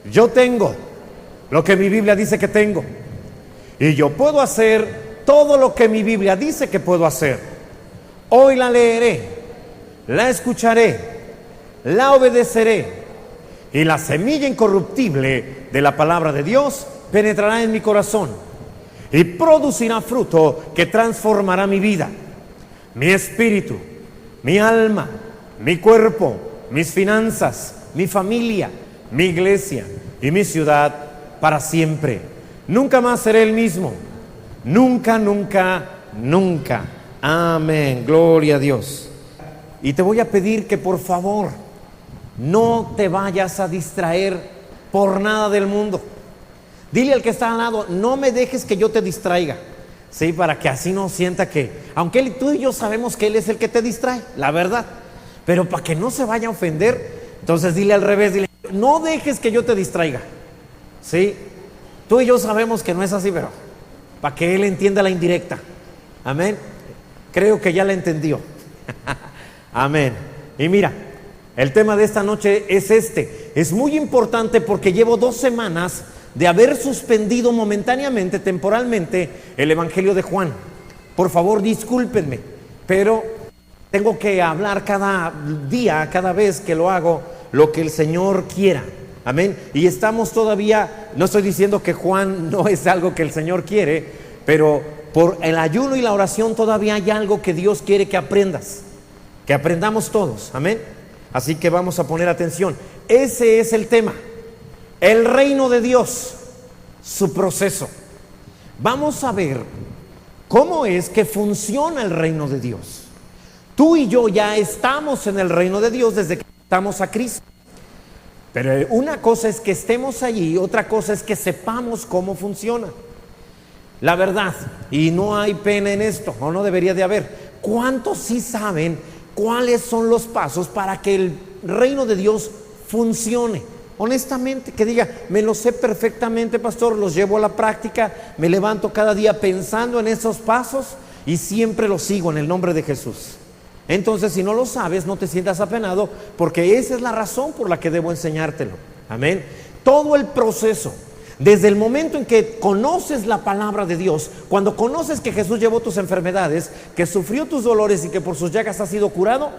Yo tengo lo que mi Biblia dice que tengo. Y yo puedo hacer todo lo que mi Biblia dice que puedo hacer. Hoy la leeré, la escucharé, la obedeceré. Y la semilla incorruptible de la palabra de Dios penetrará en mi corazón y producirá fruto que transformará mi vida, mi espíritu, mi alma, mi cuerpo, mis finanzas, mi familia, mi iglesia y mi ciudad para siempre. Nunca más seré el mismo. Nunca, nunca, nunca. Amén. Gloria a Dios. Y te voy a pedir que por favor no te vayas a distraer por nada del mundo. Dile al que está al lado, no me dejes que yo te distraiga. Sí, para que así no sienta que, aunque tú y yo sabemos que Él es el que te distrae, la verdad. Pero para que no se vaya a ofender, entonces dile al revés, dile, no dejes que yo te distraiga. Sí, tú y yo sabemos que no es así, pero para que Él entienda la indirecta. Amén. Creo que ya la entendió. Amén. Y mira, el tema de esta noche es este. Es muy importante porque llevo 2 semanas de haber suspendido momentáneamente, temporalmente, el Evangelio de Juan. Por favor, discúlpenme, pero tengo que hablar cada día, cada vez que lo hago, lo que el Señor quiera. Amén. Y estamos todavía, no estoy diciendo que Juan no es algo que el Señor quiere, pero por el ayuno y la oración todavía hay algo que Dios quiere que aprendas, que aprendamos todos. Amén. Así que vamos a poner atención. Ese es el tema. El reino de Dios, su proceso. Vamos a ver cómo es que funciona el reino de Dios. Tú y yo ya estamos en el reino de Dios desde que estamos a Cristo. Pero una cosa es que estemos allí, otra cosa es que sepamos cómo funciona. La verdad, y no hay pena en esto, o no debería de haber. ¿Cuántos sí saben cuáles son los pasos para que el reino de Dios funcione? Honestamente, que diga, me lo sé perfectamente, pastor, los llevo a la práctica, me levanto cada día pensando en esos pasos y siempre los sigo en el nombre de Jesús. Entonces, si no lo sabes, no te sientas apenado, porque esa es la razón por la que debo enseñártelo. Amén. Todo el proceso, desde el momento en que conoces la palabra de Dios, cuando conoces que Jesús llevó tus enfermedades, que sufrió tus dolores y que por sus llagas has sido curado,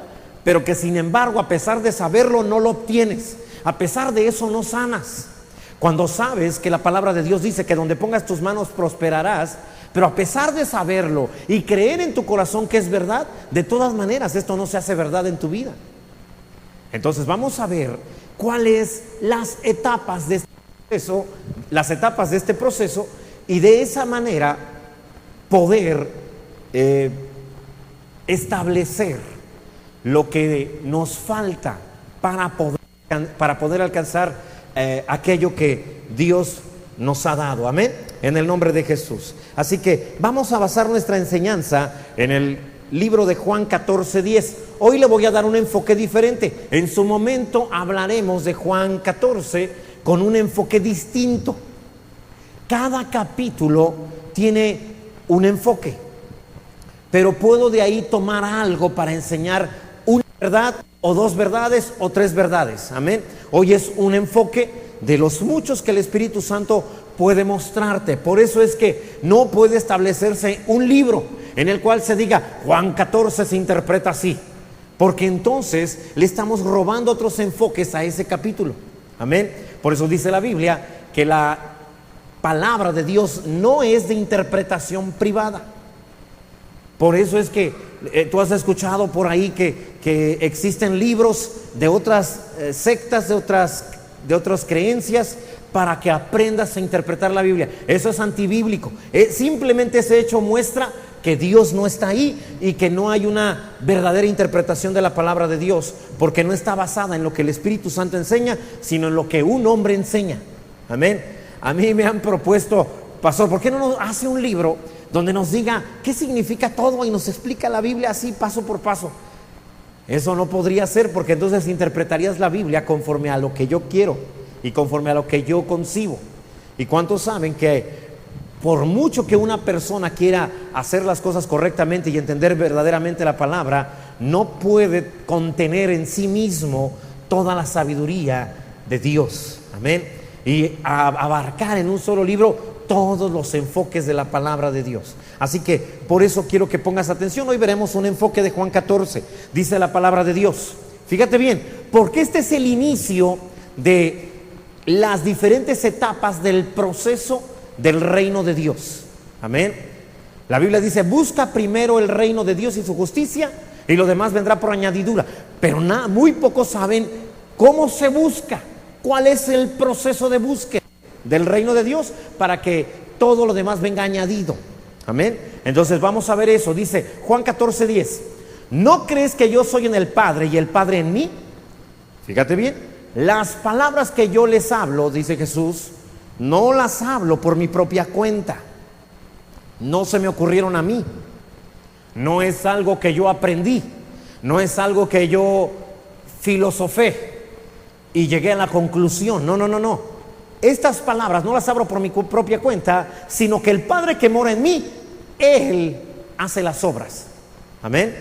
pero que sin embargo, a pesar de saberlo, no lo obtienes. A pesar de eso no sanas. Cuando sabes que la palabra de Dios dice que donde pongas tus manos prosperarás, pero a pesar de saberlo y creer en tu corazón que es verdad, de todas maneras esto no se hace verdad en tu vida. Entonces vamos a ver cuáles las etapas de este proceso, y de esa manera poder establecer lo que nos falta para poder alcanzar aquello que Dios nos ha dado. Amén. En el nombre de Jesús. Así que vamos a basar nuestra enseñanza en el libro de Juan 14:10. Hoy le voy a dar un enfoque diferente. En su momento hablaremos de Juan 14 con un enfoque distinto. Cada capítulo tiene un enfoque, pero puedo de ahí tomar algo para enseñar una verdad o 2 verdades o 3 verdades. Amén. Hoy es un enfoque de los muchos que el Espíritu Santo puede mostrarte. Por eso es que no puede establecerse un libro en el cual se diga Juan 14 se interpreta así, porque entonces le estamos robando otros enfoques a ese capítulo. Amén. Por eso dice la Biblia que la palabra de Dios no es de interpretación privada. Por eso es que tú has escuchado por ahí que existen libros de otras sectas, de otras creencias, para que aprendas a interpretar la Biblia. Eso es antibíblico. Simplemente ese hecho muestra que Dios no está ahí y que no hay una verdadera interpretación de la palabra de Dios, porque no está basada en lo que el Espíritu Santo enseña, sino en lo que un hombre enseña. Amén. A mí me han propuesto, pastor, ¿por qué no nos hace un libro donde nos diga qué significa todo y nos explica la Biblia así paso por paso? Eso no podría ser, porque entonces interpretarías la Biblia conforme a lo que yo quiero y conforme a lo que yo concibo. ¿Y cuántos saben que por mucho que una persona quiera hacer las cosas correctamente y entender verdaderamente la palabra, no puede contener en sí mismo toda la sabiduría de Dios? Amén. y abarcar en un solo libro todos los enfoques de la palabra de Dios. Así que por eso quiero que pongas atención. Hoy veremos un enfoque de Juan 14. Dice la palabra de Dios. Fíjate bien, porque este es el inicio de las diferentes etapas del proceso del reino de Dios. Amén. La Biblia dice: busca primero el reino de Dios y su justicia, y lo demás vendrá por añadidura. Pero muy pocos saben cómo se busca, cuál es el proceso de búsqueda del reino de Dios para que todo lo demás venga añadido. Amén. Entonces vamos a ver eso. Dice Juan 14:10: ¿no crees que yo soy en el Padre y el Padre en mí? Fíjate bien, las palabras que yo les hablo, dice Jesús, no las hablo por mi propia cuenta. No se me ocurrieron a mí. No es algo que yo aprendí. No es algo que yo filosofé y llegué a la conclusión. No. Estas palabras no las hablo por mi propia cuenta, sino que el Padre que mora en mí, Él hace las obras. Amén.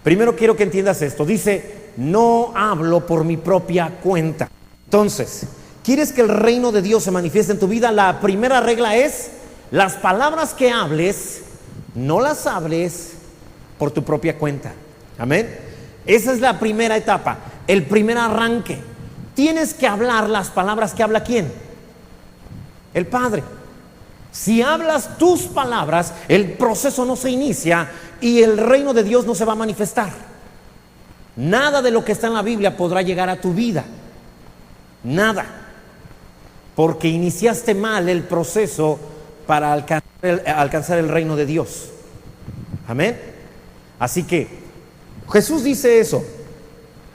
Primero quiero que entiendas esto. Dice: no hablo por mi propia cuenta. Entonces, ¿quieres que el reino de Dios se manifieste en tu vida? La primera regla es: las palabras que hables, no las hables por tu propia cuenta. Amén. Esa es la primera etapa, el primer arranque. Tienes que hablar las palabras que habla ¿quién? El Padre. Si hablas tus palabras, el proceso no se inicia y el reino de Dios no se va a manifestar. Nada de lo que está en la Biblia podrá llegar a tu vida. Nada. Porque iniciaste mal el proceso para alcanzar el reino de Dios. Amén. Así que Jesús dice eso.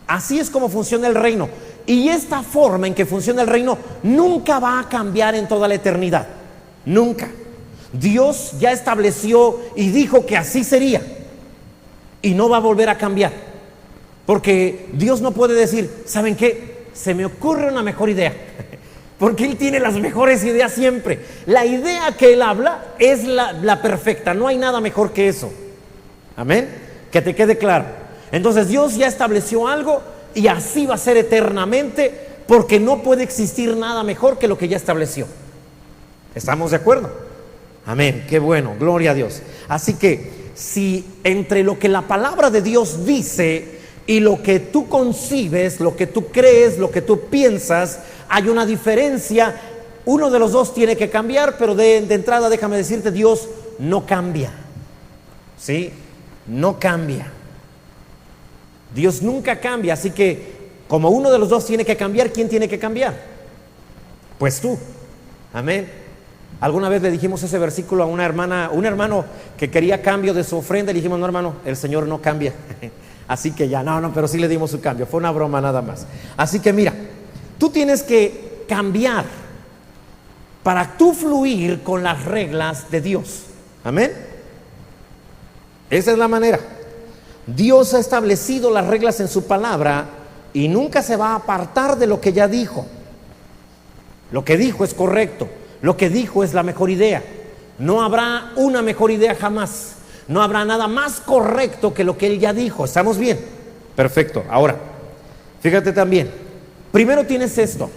Así es como funciona el reino. Y esta forma en que funciona el reino nunca va a cambiar en toda la eternidad. Nunca. Dios ya estableció y dijo que así sería. Y no va a volver a cambiar. Porque Dios no puede decir: ¿saben qué? Se me ocurre una mejor idea. Porque Él tiene las mejores ideas siempre. La idea que Él habla es la perfecta. No hay nada mejor que eso. Amén. Que te quede claro. Entonces Dios ya estableció algo y así va a ser eternamente, porque no puede existir nada mejor que lo que ya estableció. ¿Estamos de acuerdo? Amén. Qué bueno. Gloria a Dios. Así que si entre lo que la palabra de Dios dice y lo que tú concibes, lo que tú crees, lo que tú piensas, hay una diferencia, uno de los dos tiene que cambiar. Pero de entrada déjame decirte: Dios no cambia. ¿Sí? No cambia. Dios nunca cambia. Así que como uno de los dos tiene que cambiar, ¿quién tiene que cambiar? Pues tú. Amén. Alguna vez le dijimos ese versículo a una hermana, un hermano que quería cambio de su ofrenda. Le dijimos: no, hermano, el Señor no cambia. Así que ya, no, pero sí le dimos su cambio. Fue una broma nada más. Así que mira, tú tienes que cambiar para tú fluir con las reglas de Dios. Amén. Esa es la manera. Dios ha establecido las reglas en su palabra y nunca se va a apartar de lo que ya dijo. Lo que dijo es correcto. Lo que dijo es la mejor idea. No habrá una mejor idea jamás. No habrá nada más correcto que lo que Él ya dijo. ¿Estamos bien? Perfecto. Ahora, fíjate también. Primero tienes esto,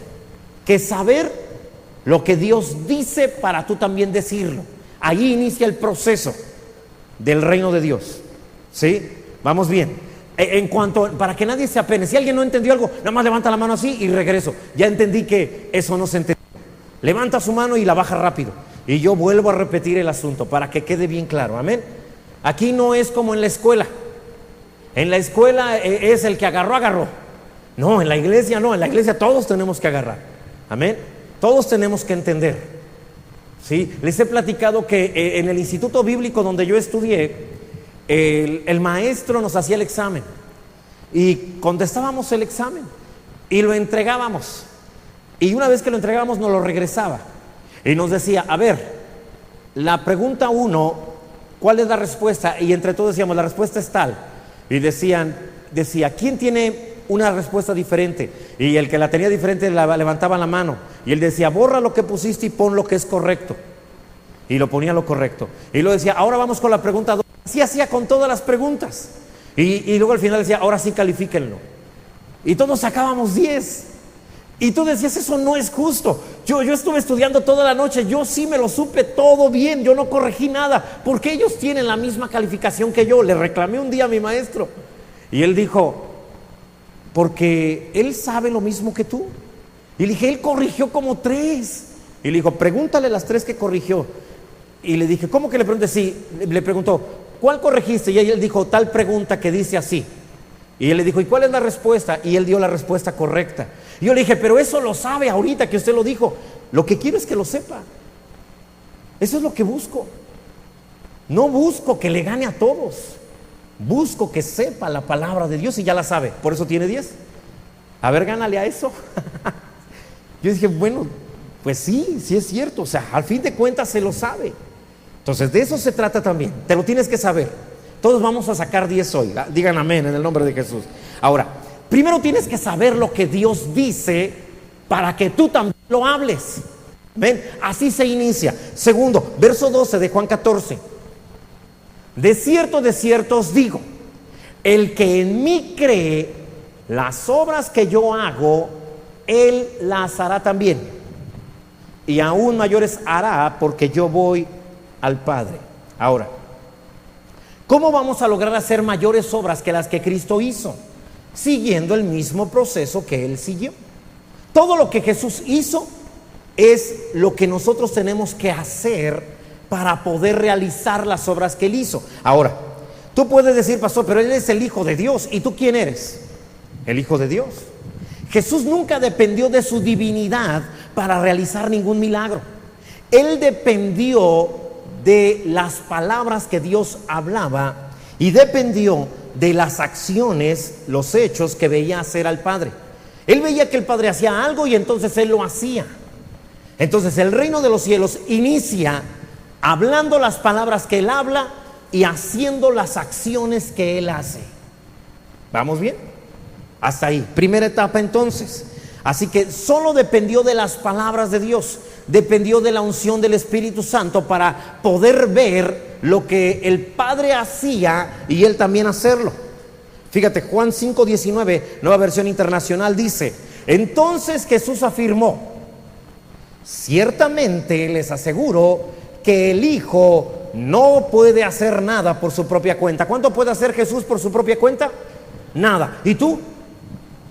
que saber lo que Dios dice para tú también decirlo. Ahí inicia el proceso del reino de Dios. ¿Sí? Vamos bien. En cuanto, para que nadie se apene, si alguien no entendió algo, nada más levanta la mano así y regreso. Ya entendí que eso no se entendió. Levanta su mano y la baja rápido. Y yo vuelvo a repetir el asunto para que quede bien claro. Amén. Aquí no es como en la escuela. En la escuela es el que agarró. No, en la iglesia no. En la iglesia todos tenemos que agarrar. Amén. Todos tenemos que entender. ¿Sí? Les he platicado que en el instituto bíblico donde yo estudié, el maestro nos hacía el examen y contestábamos el examen y lo entregábamos. Y una vez que lo entregábamos nos lo regresaba y nos decía: a ver, la pregunta 1, ¿cuál es la respuesta? Y entre todos decíamos: la respuesta es tal. Y decía: ¿quién tiene una respuesta diferente? Y el que la tenía diferente levantaba la mano y él decía: borra lo que pusiste y pon lo que es correcto. Y lo ponía lo correcto. Y luego decía: ahora vamos con la pregunta 2. Así hacía con todas las preguntas. Y luego al final decía: ahora sí califíquenlo. Y todos sacábamos 10. Y tú decías, eso no es justo. Yo estuve estudiando toda la noche, yo sí me lo supe todo bien, yo no corregí nada, porque ellos tienen la misma calificación que yo. Le reclamé un día a mi maestro y él dijo, porque él sabe lo mismo que tú. Y le dije, él corrigió como 3. Y le dijo, pregúntale las 3 que corrigió. Y le dije, ¿cómo que le pregunté? Sí, le preguntó, ¿cuál corregiste? Y él dijo, tal pregunta que dice así. Y él le dijo, ¿y cuál es la respuesta? Y él dio la respuesta correcta. Y yo le dije, pero eso lo sabe ahorita que usted lo dijo. Lo que quiero es que lo sepa. Eso es lo que busco. No busco que le gane a todos. Busco que sepa la palabra de Dios y ya la sabe. Por eso tiene 10. A ver, gánale a eso. Yo dije, bueno, pues sí es cierto. O sea, al fin de cuentas se lo sabe. Entonces, de eso se trata también. Te lo tienes que saber. Todos vamos a sacar 10 hoy. Digan amén en el nombre de Jesús. Ahora, primero tienes que saber lo que Dios dice para que tú también lo hables. ¿Ven? Así se inicia. Segundo, verso 12 de Juan 14. De cierto os digo, el que en mí cree, las obras que yo hago, él las hará también. Y aún mayores hará, porque yo voy al Padre. Ahora, ¿cómo vamos a lograr hacer mayores obras que las que Cristo hizo? Siguiendo el mismo proceso que Él siguió. Todo lo que Jesús hizo es lo que nosotros tenemos que hacer para poder realizar las obras que Él hizo. Ahora, tú puedes decir, pastor, pero Él es el Hijo de Dios. ¿Y tú quién eres? El Hijo de Dios. Jesús nunca dependió de su divinidad para realizar ningún milagro. Él dependió de las palabras que Dios hablaba y dependió de las acciones, los hechos que veía hacer al Padre. Él veía que el Padre hacía algo y entonces Él lo hacía. Entonces el reino de los cielos inicia hablando las palabras que Él habla y haciendo las acciones que Él hace. ¿Vamos bien? Hasta ahí, primera etapa entonces. Así que solo dependió de las palabras de Dios, dependió de la unción del Espíritu Santo para poder ver lo que el Padre hacía y Él también hacerlo. Fíjate, Juan 5:19, Nueva Versión Internacional dice, entonces Jesús afirmó, ciertamente les aseguro que el Hijo no puede hacer nada por su propia cuenta. ¿Cuánto puede hacer Jesús por su propia cuenta? Nada. ¿Y tú?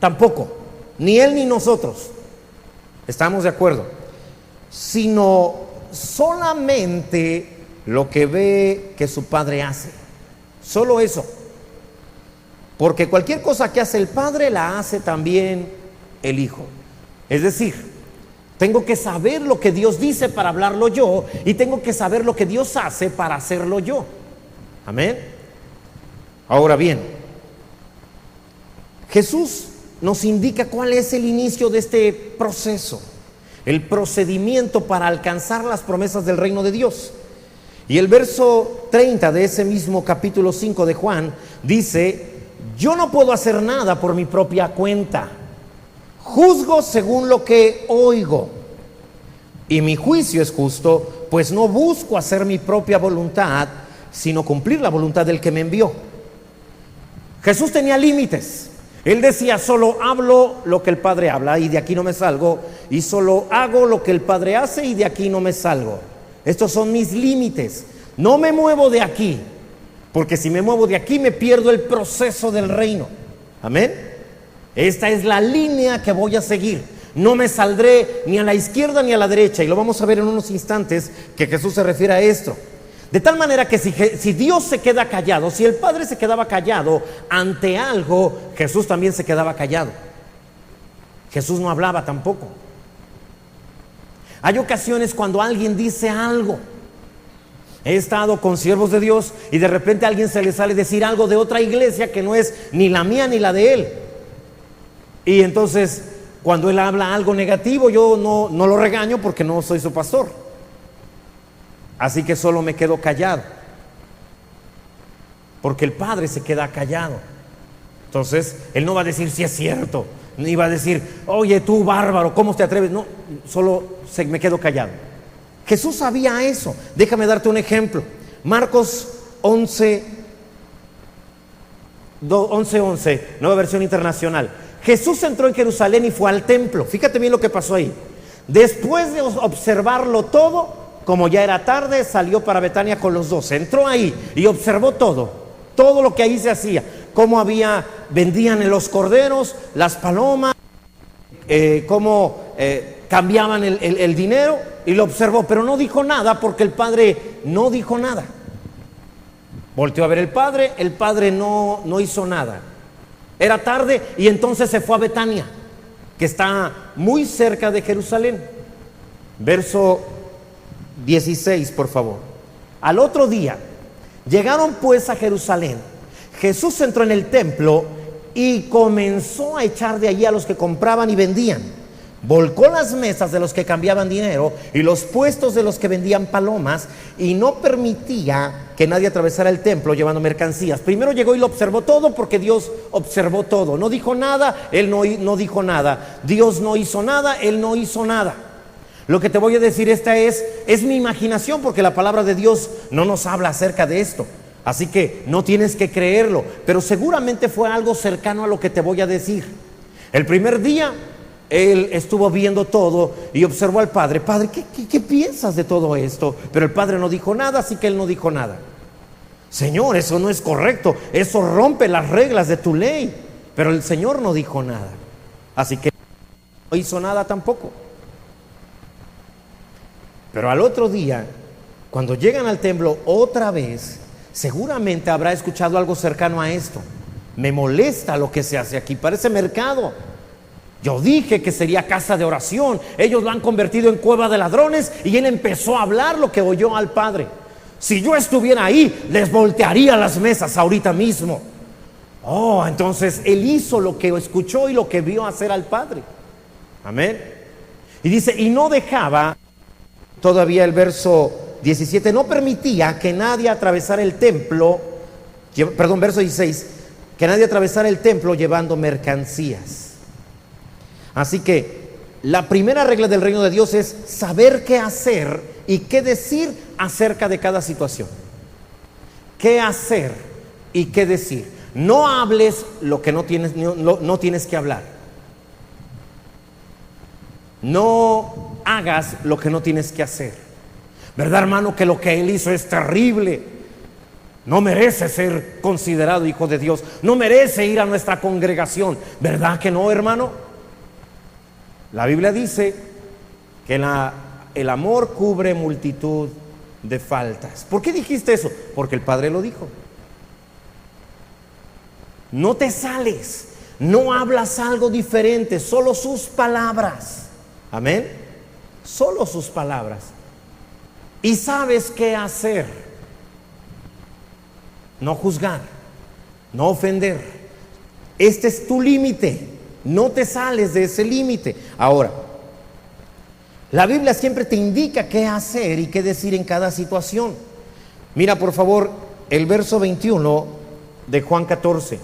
Tampoco. Ni Él ni nosotros. ¿Estamos de acuerdo? Sino solamente lo que ve que su Padre hace. Solo eso. Porque cualquier cosa que hace el Padre la hace también el Hijo. Es decir, tengo que saber lo que Dios dice para hablarlo yo, y tengo que saber lo que Dios hace para hacerlo yo. Amén. Ahora bien, Jesús nos indica cuál es el inicio de este proceso, el procedimiento para alcanzar las promesas del reino de Dios. Y el verso 30 de ese mismo capítulo 5 de Juan dice, yo no puedo hacer nada por mi propia cuenta, juzgo según lo que oigo, y mi juicio es justo, pues no busco hacer mi propia voluntad, sino cumplir la voluntad del que me envió. Jesús tenía límites. Él decía, solo hablo lo que el Padre habla y de aquí no me salgo, y solo hago lo que el Padre hace y de aquí no me salgo. Estos son mis límites. No me muevo de aquí, porque si me muevo de aquí me pierdo el proceso del reino. Amén. Esta es la línea que voy a seguir. No me saldré ni a la izquierda ni a la derecha, y lo vamos a ver en unos instantes que Jesús se refiere a esto. De tal manera que si Dios se queda callado, si el Padre se quedaba callado ante algo, Jesús también se quedaba callado. Jesús no hablaba tampoco. Hay ocasiones cuando alguien dice algo. He estado con siervos de Dios y de repente a alguien se le sale decir algo de otra iglesia que no es ni la mía ni la de él. Y entonces, cuando él habla algo negativo, yo no lo regaño porque no soy su pastor. Así que solo me quedo callado, porque el Padre se queda callado. Entonces, Él no va a decir si es cierto, ni va a decir, oye tú bárbaro, ¿cómo te atreves? No, solo me quedo callado. Jesús sabía eso. Déjame darte un ejemplo. Marcos 11:11, Nueva Versión Internacional. Jesús entró en Jerusalén y fue al templo. Fíjate bien lo que pasó ahí. Después de observarlo todo, como ya era tarde, salió para Betania con los 12. Entró ahí y observó todo lo que ahí se hacía. Cómo vendían los corderos, las palomas, cómo cambiaban el dinero, y lo observó, pero no dijo nada porque el padre no dijo nada. Volteó a ver el padre no hizo nada. Era tarde y entonces se fue a Betania, que está muy cerca de Jerusalén. Verso 16, por favor. Al otro día, llegaron pues a Jerusalén. Jesús entró en el templo y comenzó a echar de allí a los que compraban y vendían. Volcó las mesas de los que cambiaban dinero y los puestos de los que vendían palomas, y no permitía que nadie atravesara el templo llevando mercancías. Primero llegó y lo observó todo, porque Dios observó todo. No dijo nada, él no dijo nada. Dios no hizo nada, él no hizo nada. Lo que te voy a decir, esta es mi imaginación, porque la palabra de Dios no nos habla acerca de esto. Así que no tienes que creerlo, pero seguramente fue algo cercano a lo que te voy a decir. El primer día él estuvo viendo todo y observó al padre. Padre, ¿qué piensas de todo esto? Pero el padre no dijo nada, así que él no dijo nada. Señor, eso no es correcto, eso rompe las reglas de tu ley. Pero el Señor no dijo nada, así que no hizo nada tampoco. Pero al otro día, cuando llegan al templo otra vez, seguramente habrá escuchado algo cercano a esto. Me molesta lo que se hace aquí, parece mercado. Yo dije que sería casa de oración, ellos lo han convertido en cueva de ladrones. Y él empezó a hablar lo que oyó al padre. Si yo estuviera ahí, les voltearía las mesas ahorita mismo. Entonces él hizo lo que escuchó y lo que vio hacer al padre. Amén. Y dice, y no dejaba, todavía el verso 17, no permitía que nadie atravesara el templo, verso 16, que nadie atravesara el templo llevando mercancías. Así que la primera regla del reino de Dios es saber qué hacer y qué decir acerca de cada situación. ¿Qué hacer y qué decir? No hables lo que no tienes que hablar. No hagas lo que no tienes que hacer. ¿Verdad, hermano, que lo que él hizo es terrible? No merece ser considerado hijo de Dios. No merece ir a nuestra congregación. ¿Verdad que no, hermano? La Biblia dice que el amor cubre multitud de faltas. ¿Por qué dijiste eso? Porque el Padre lo dijo. No te sales, no hablas algo diferente, solo sus palabras. Amén. Solo sus palabras. Y sabes qué hacer. No juzgar, no ofender. Este es tu límite. No te sales de ese límite. Ahora, la Biblia siempre te indica qué hacer y qué decir en cada situación. Mira, por favor, el verso 21 de Juan 14.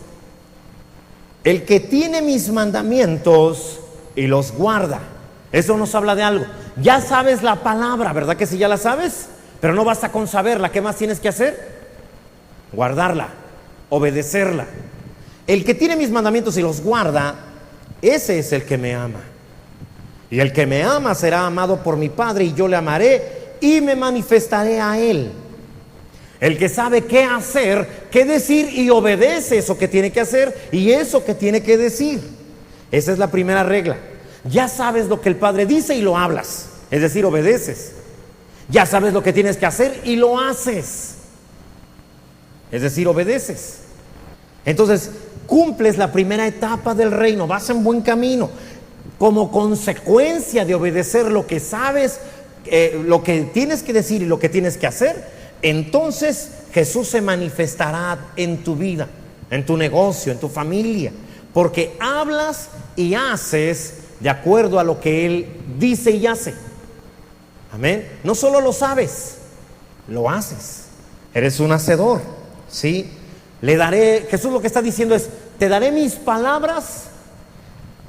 El que tiene mis mandamientos y los guarda. Eso nos habla de algo. Ya sabes la palabra, ¿verdad que sí ya la sabes? Pero no basta con saberla. ¿Qué más tienes que hacer? Guardarla, obedecerla. El que tiene mis mandamientos y los guarda, ese es el que me ama. Y el que me ama será amado por mi Padre, y yo le amaré y me manifestaré a él. El que sabe qué hacer, qué decir, y obedece eso que tiene que hacer y eso que tiene que decir. Esa es la primera regla. Ya sabes lo que el Padre dice y lo hablas, es decir, obedeces. Ya sabes lo que tienes que hacer y lo haces, es decir, obedeces. Entonces cumples la primera etapa del reino, vas en buen camino. Como consecuencia de obedecer lo que sabes, lo que tienes que decir y lo que tienes que hacer, entonces Jesús se manifestará en tu vida, en tu negocio, en tu familia, porque hablas y haces de acuerdo a lo que Él dice y hace. Amén. No solo lo sabes, lo haces. Eres un hacedor, ¿sí? Jesús lo que está diciendo es, te daré mis palabras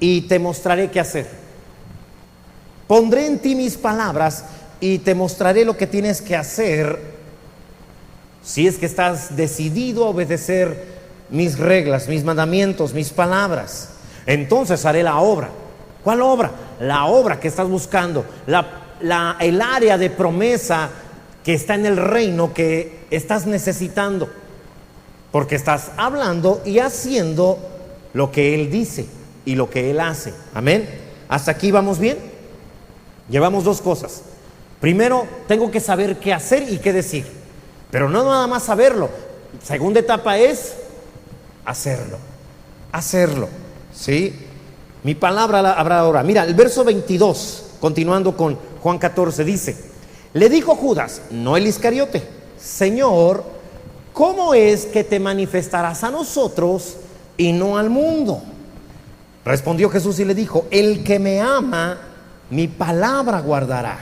y te mostraré qué hacer. Pondré en ti mis palabras y te mostraré lo que tienes que hacer, si es que estás decidido a obedecer mis reglas, mis mandamientos, mis palabras. entonces haré la obra. ¿Cuál obra? La obra que estás buscando, el área de promesa que está en el reino que estás necesitando, porque estás hablando y haciendo lo que Él dice y lo que Él hace. Amén. ¿Hasta aquí vamos bien? Llevamos dos cosas. Primero, tengo que saber qué hacer y qué decir, pero no nada más saberlo. Segunda etapa es hacerlo. ¿Sí? Mi palabra habrá ahora. Mira, el verso 22, continuando con Juan 14, dice: le dijo Judas, no el Iscariote: Señor, ¿cómo es que te manifestarás a nosotros y no al mundo? Respondió Jesús y le dijo: el que me ama, mi palabra guardará,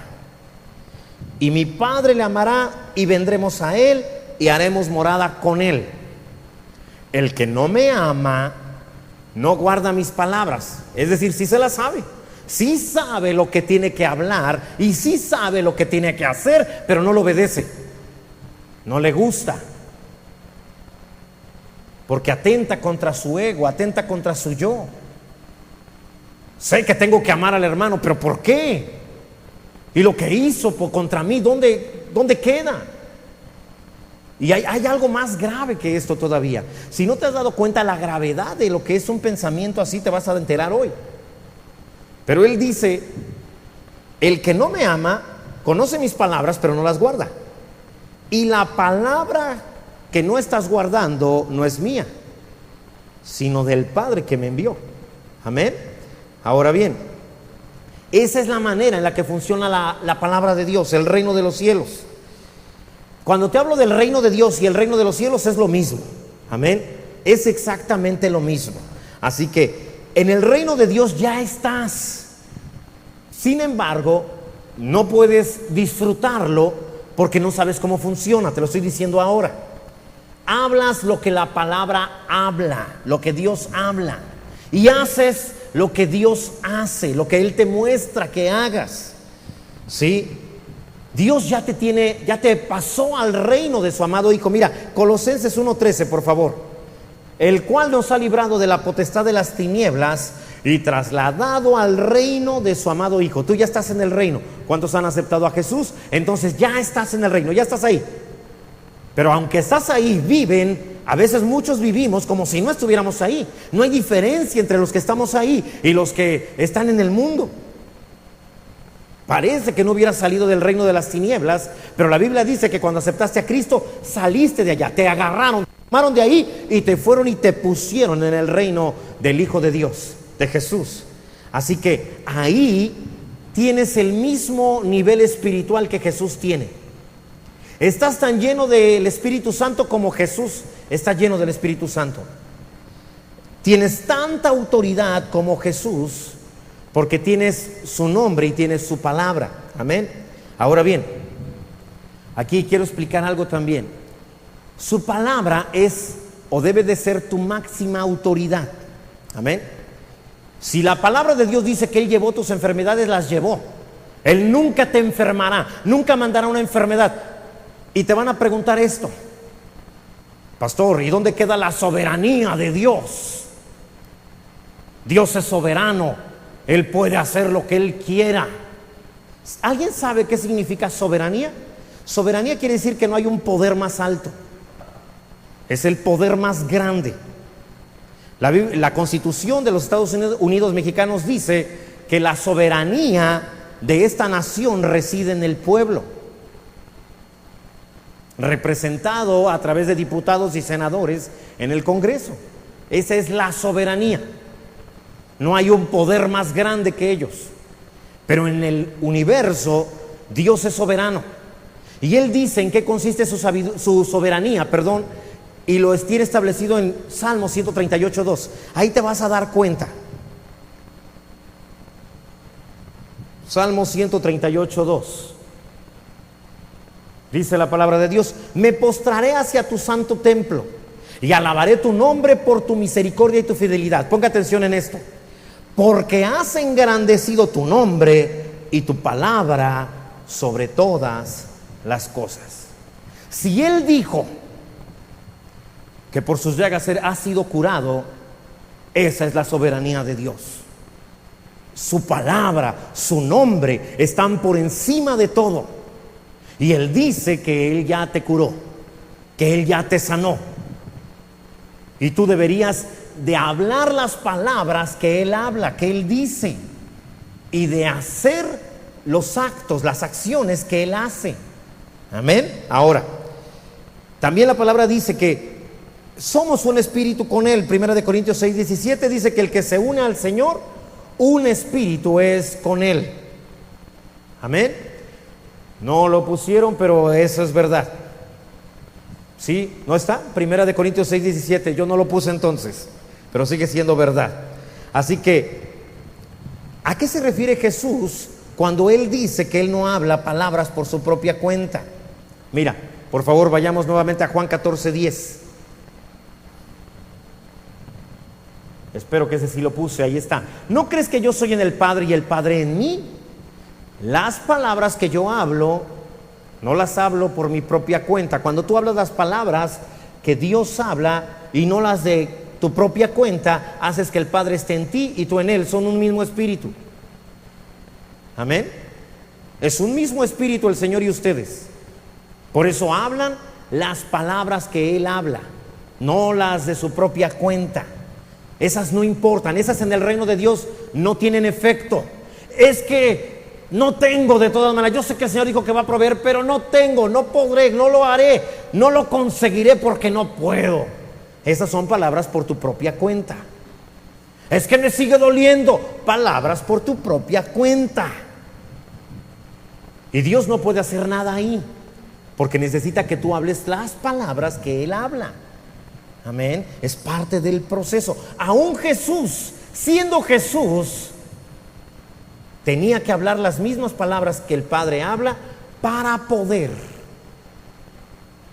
y mi Padre le amará, y vendremos a él y haremos morada con él. El que no me ama no guarda mis palabras. Es decir, sí se las sabe, sí sabe lo que tiene que hablar y sí sabe lo que tiene que hacer, pero no lo obedece, no le gusta, porque atenta contra su ego, atenta contra su yo. Sé que tengo que amar al hermano, pero ¿por qué? Y lo que hizo contra mí, ¿dónde queda? Y hay algo más grave que esto todavía. Si no te has dado cuenta la gravedad de lo que es un pensamiento así, te vas a enterar hoy. Pero él dice: el que no me ama conoce mis palabras, pero no las guarda. Y la palabra que no estás guardando no es mía, sino del Padre que me envió. Amén. Ahora bien, esa es la manera en la que funciona la palabra de Dios, el reino de los cielos. Cuando te hablo del reino de Dios y el reino de los cielos, es lo mismo. Amén. Es exactamente lo mismo. Así que en el reino de Dios ya estás. Sin embargo, no puedes disfrutarlo porque no sabes cómo funciona. Te lo estoy diciendo ahora. Hablas lo que la palabra habla, lo que Dios habla, y haces lo que Dios hace, lo que Él te muestra que hagas. ¿Sí? Dios ya te pasó al reino de su amado Hijo. Mira, Colosenses 1:13, por favor. El cual nos ha librado de la potestad de las tinieblas y trasladado al reino de su amado Hijo. Tú ya estás en el reino. ¿Cuántos han aceptado a Jesús? Entonces ya estás en el reino, ya estás ahí. Pero aunque estás ahí, a veces muchos vivimos como si no estuviéramos ahí. No hay diferencia entre los que estamos ahí y los que están en el mundo. Parece que no hubieras salido del reino de las tinieblas, pero la Biblia dice que cuando aceptaste a Cristo, saliste de allá, te agarraron, te tomaron de ahí y te fueron y te pusieron en el reino del Hijo de Dios, de Jesús. Así que ahí tienes el mismo nivel espiritual que Jesús tiene. Estás tan lleno del Espíritu Santo como Jesús está lleno del Espíritu Santo. Tienes tanta autoridad como Jesús, porque tienes su nombre y tienes su palabra. Amén. Ahora bien, aquí quiero explicar algo también. Su palabra es o debe de ser tu máxima autoridad. Amén. Si la palabra de Dios dice que Él llevó tus enfermedades, las llevó. Él nunca te enfermará, nunca mandará una enfermedad. Y te van a preguntar esto: pastor, ¿y dónde queda la soberanía de Dios? Dios es soberano. Él puede hacer lo que Él quiera. ¿Alguien sabe qué significa soberanía? Soberanía quiere decir que no hay un poder más alto. Es el poder más grande. La Constitución de los Estados Unidos mexicanos dice que la soberanía de esta nación reside en el pueblo, representado a través de diputados y senadores en el Congreso. Esa es la soberanía. No hay un poder más grande que ellos. Pero en el universo Dios es soberano. Y Él dice en qué consiste su soberanía, y lo tiene establecido en Salmo 138:2. Ahí te vas a dar cuenta. Salmo 138:2. Dice la palabra de Dios: me postraré hacia tu santo templo y alabaré tu nombre por tu misericordia y tu fidelidad. Ponga atención en esto. Porque has engrandecido tu nombre y tu palabra sobre todas las cosas. Si Él dijo que por sus llagas ha sido curado, Esa es la soberanía de Dios. Su palabra, su nombre están por encima de todo. Y Él dice que Él ya te curó, que Él ya te sanó. Y tú deberías de hablar las palabras que Él habla, que Él dice, y de hacer los actos, las acciones que Él hace. Amén. Ahora, también la palabra dice que somos un espíritu con Él. 1 Corintios 6:17 dice que el que se une al Señor, un espíritu es con Él. Amén. No lo pusieron, pero eso es verdad. ¿Sí? ¿No está? 1 Corintios 6:17. Yo no lo puse entonces, pero sigue siendo verdad. Así que, ¿a qué se refiere Jesús cuando Él dice que Él no habla palabras por su propia cuenta? Mira, por favor, vayamos nuevamente a Juan 14:10. Espero que ese sí lo puse, ahí está. ¿No crees que yo soy en el Padre y el Padre en mí? Las palabras que yo hablo, no las hablo por mi propia cuenta. Cuando tú hablas las palabras que Dios habla y no las de tu propia cuenta, haces que el Padre esté en ti y tú en Él. Son un mismo espíritu. Amén. Es un mismo espíritu el Señor y ustedes. Por eso hablan las palabras que Él habla, no las de su propia cuenta. Esas no importan, esas en el reino de Dios no tienen efecto. Es que no tengo de todas maneras. Yo sé que el Señor dijo que va a proveer, pero no tengo, no podré, no lo haré, no lo conseguiré porque no puedo. Esas son palabras por tu propia cuenta. Es que me sigue doliendo. Palabras por tu propia cuenta. Y Dios no puede hacer nada ahí, porque necesita que tú hables las palabras que Él habla. Amén. Es parte del proceso. Aún Jesús, siendo Jesús, tenía que hablar las mismas palabras que el Padre habla para poder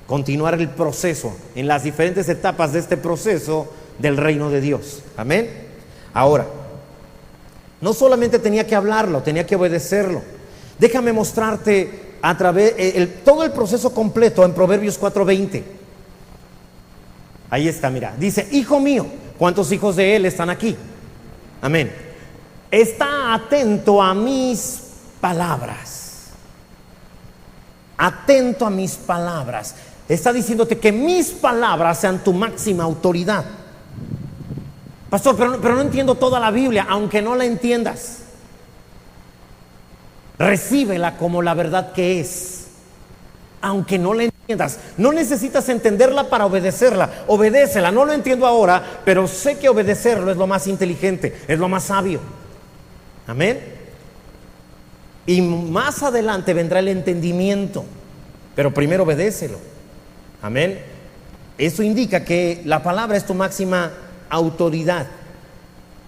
continuar el proceso en las diferentes etapas de este proceso del reino de Dios. Amén. Ahora, no solamente tenía que hablarlo, tenía que obedecerlo. Déjame mostrarte a través todo el proceso completo en Proverbios 4:20. Ahí está, mira, dice: hijo mío. ¿Cuántos hijos de Él están aquí? Amén. Está atento a mis palabras. Atento a mis palabras. Está diciéndote que mis palabras sean tu máxima autoridad. Pastor, pero no entiendo toda la Biblia. Aunque no la entiendas, recíbela como la verdad que es. Aunque no la entiendas, no necesitas entenderla para obedecerla. Obedécela. No lo entiendo ahora, pero sé que obedecerlo es lo más inteligente, es lo más sabio. Amén. Y más adelante vendrá el entendimiento, pero primero obedécelo. Amén. Eso indica que la palabra es tu máxima autoridad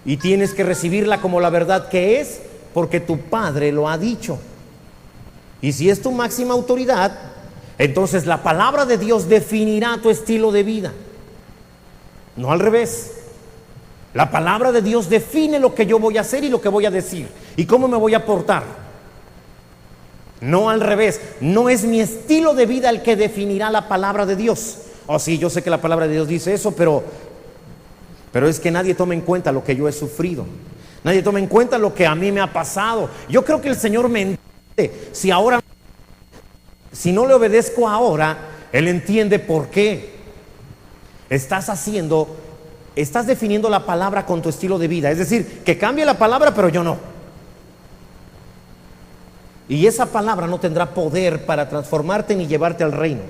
y tienes que recibirla como la verdad que es, porque tu Padre lo ha dicho. Y si es tu máxima autoridad, entonces la palabra de Dios definirá tu estilo de vida, no al revés. La palabra de Dios define lo que yo voy a hacer y lo que voy a decir y cómo me voy a portar, no al revés. No es mi estilo de vida el que definirá la palabra de Dios. Oh sí, yo sé que la palabra de Dios dice eso, pero es que nadie toma en cuenta lo que yo he sufrido. Nadie toma en cuenta lo que a mí me ha pasado. Yo creo que el Señor me entiende. Si no le obedezco ahora, Él entiende por qué. Estás definiendo la palabra con tu estilo de vida. Es decir, que cambie la palabra, pero yo no. Y esa palabra no tendrá poder para transformarte ni llevarte al reino.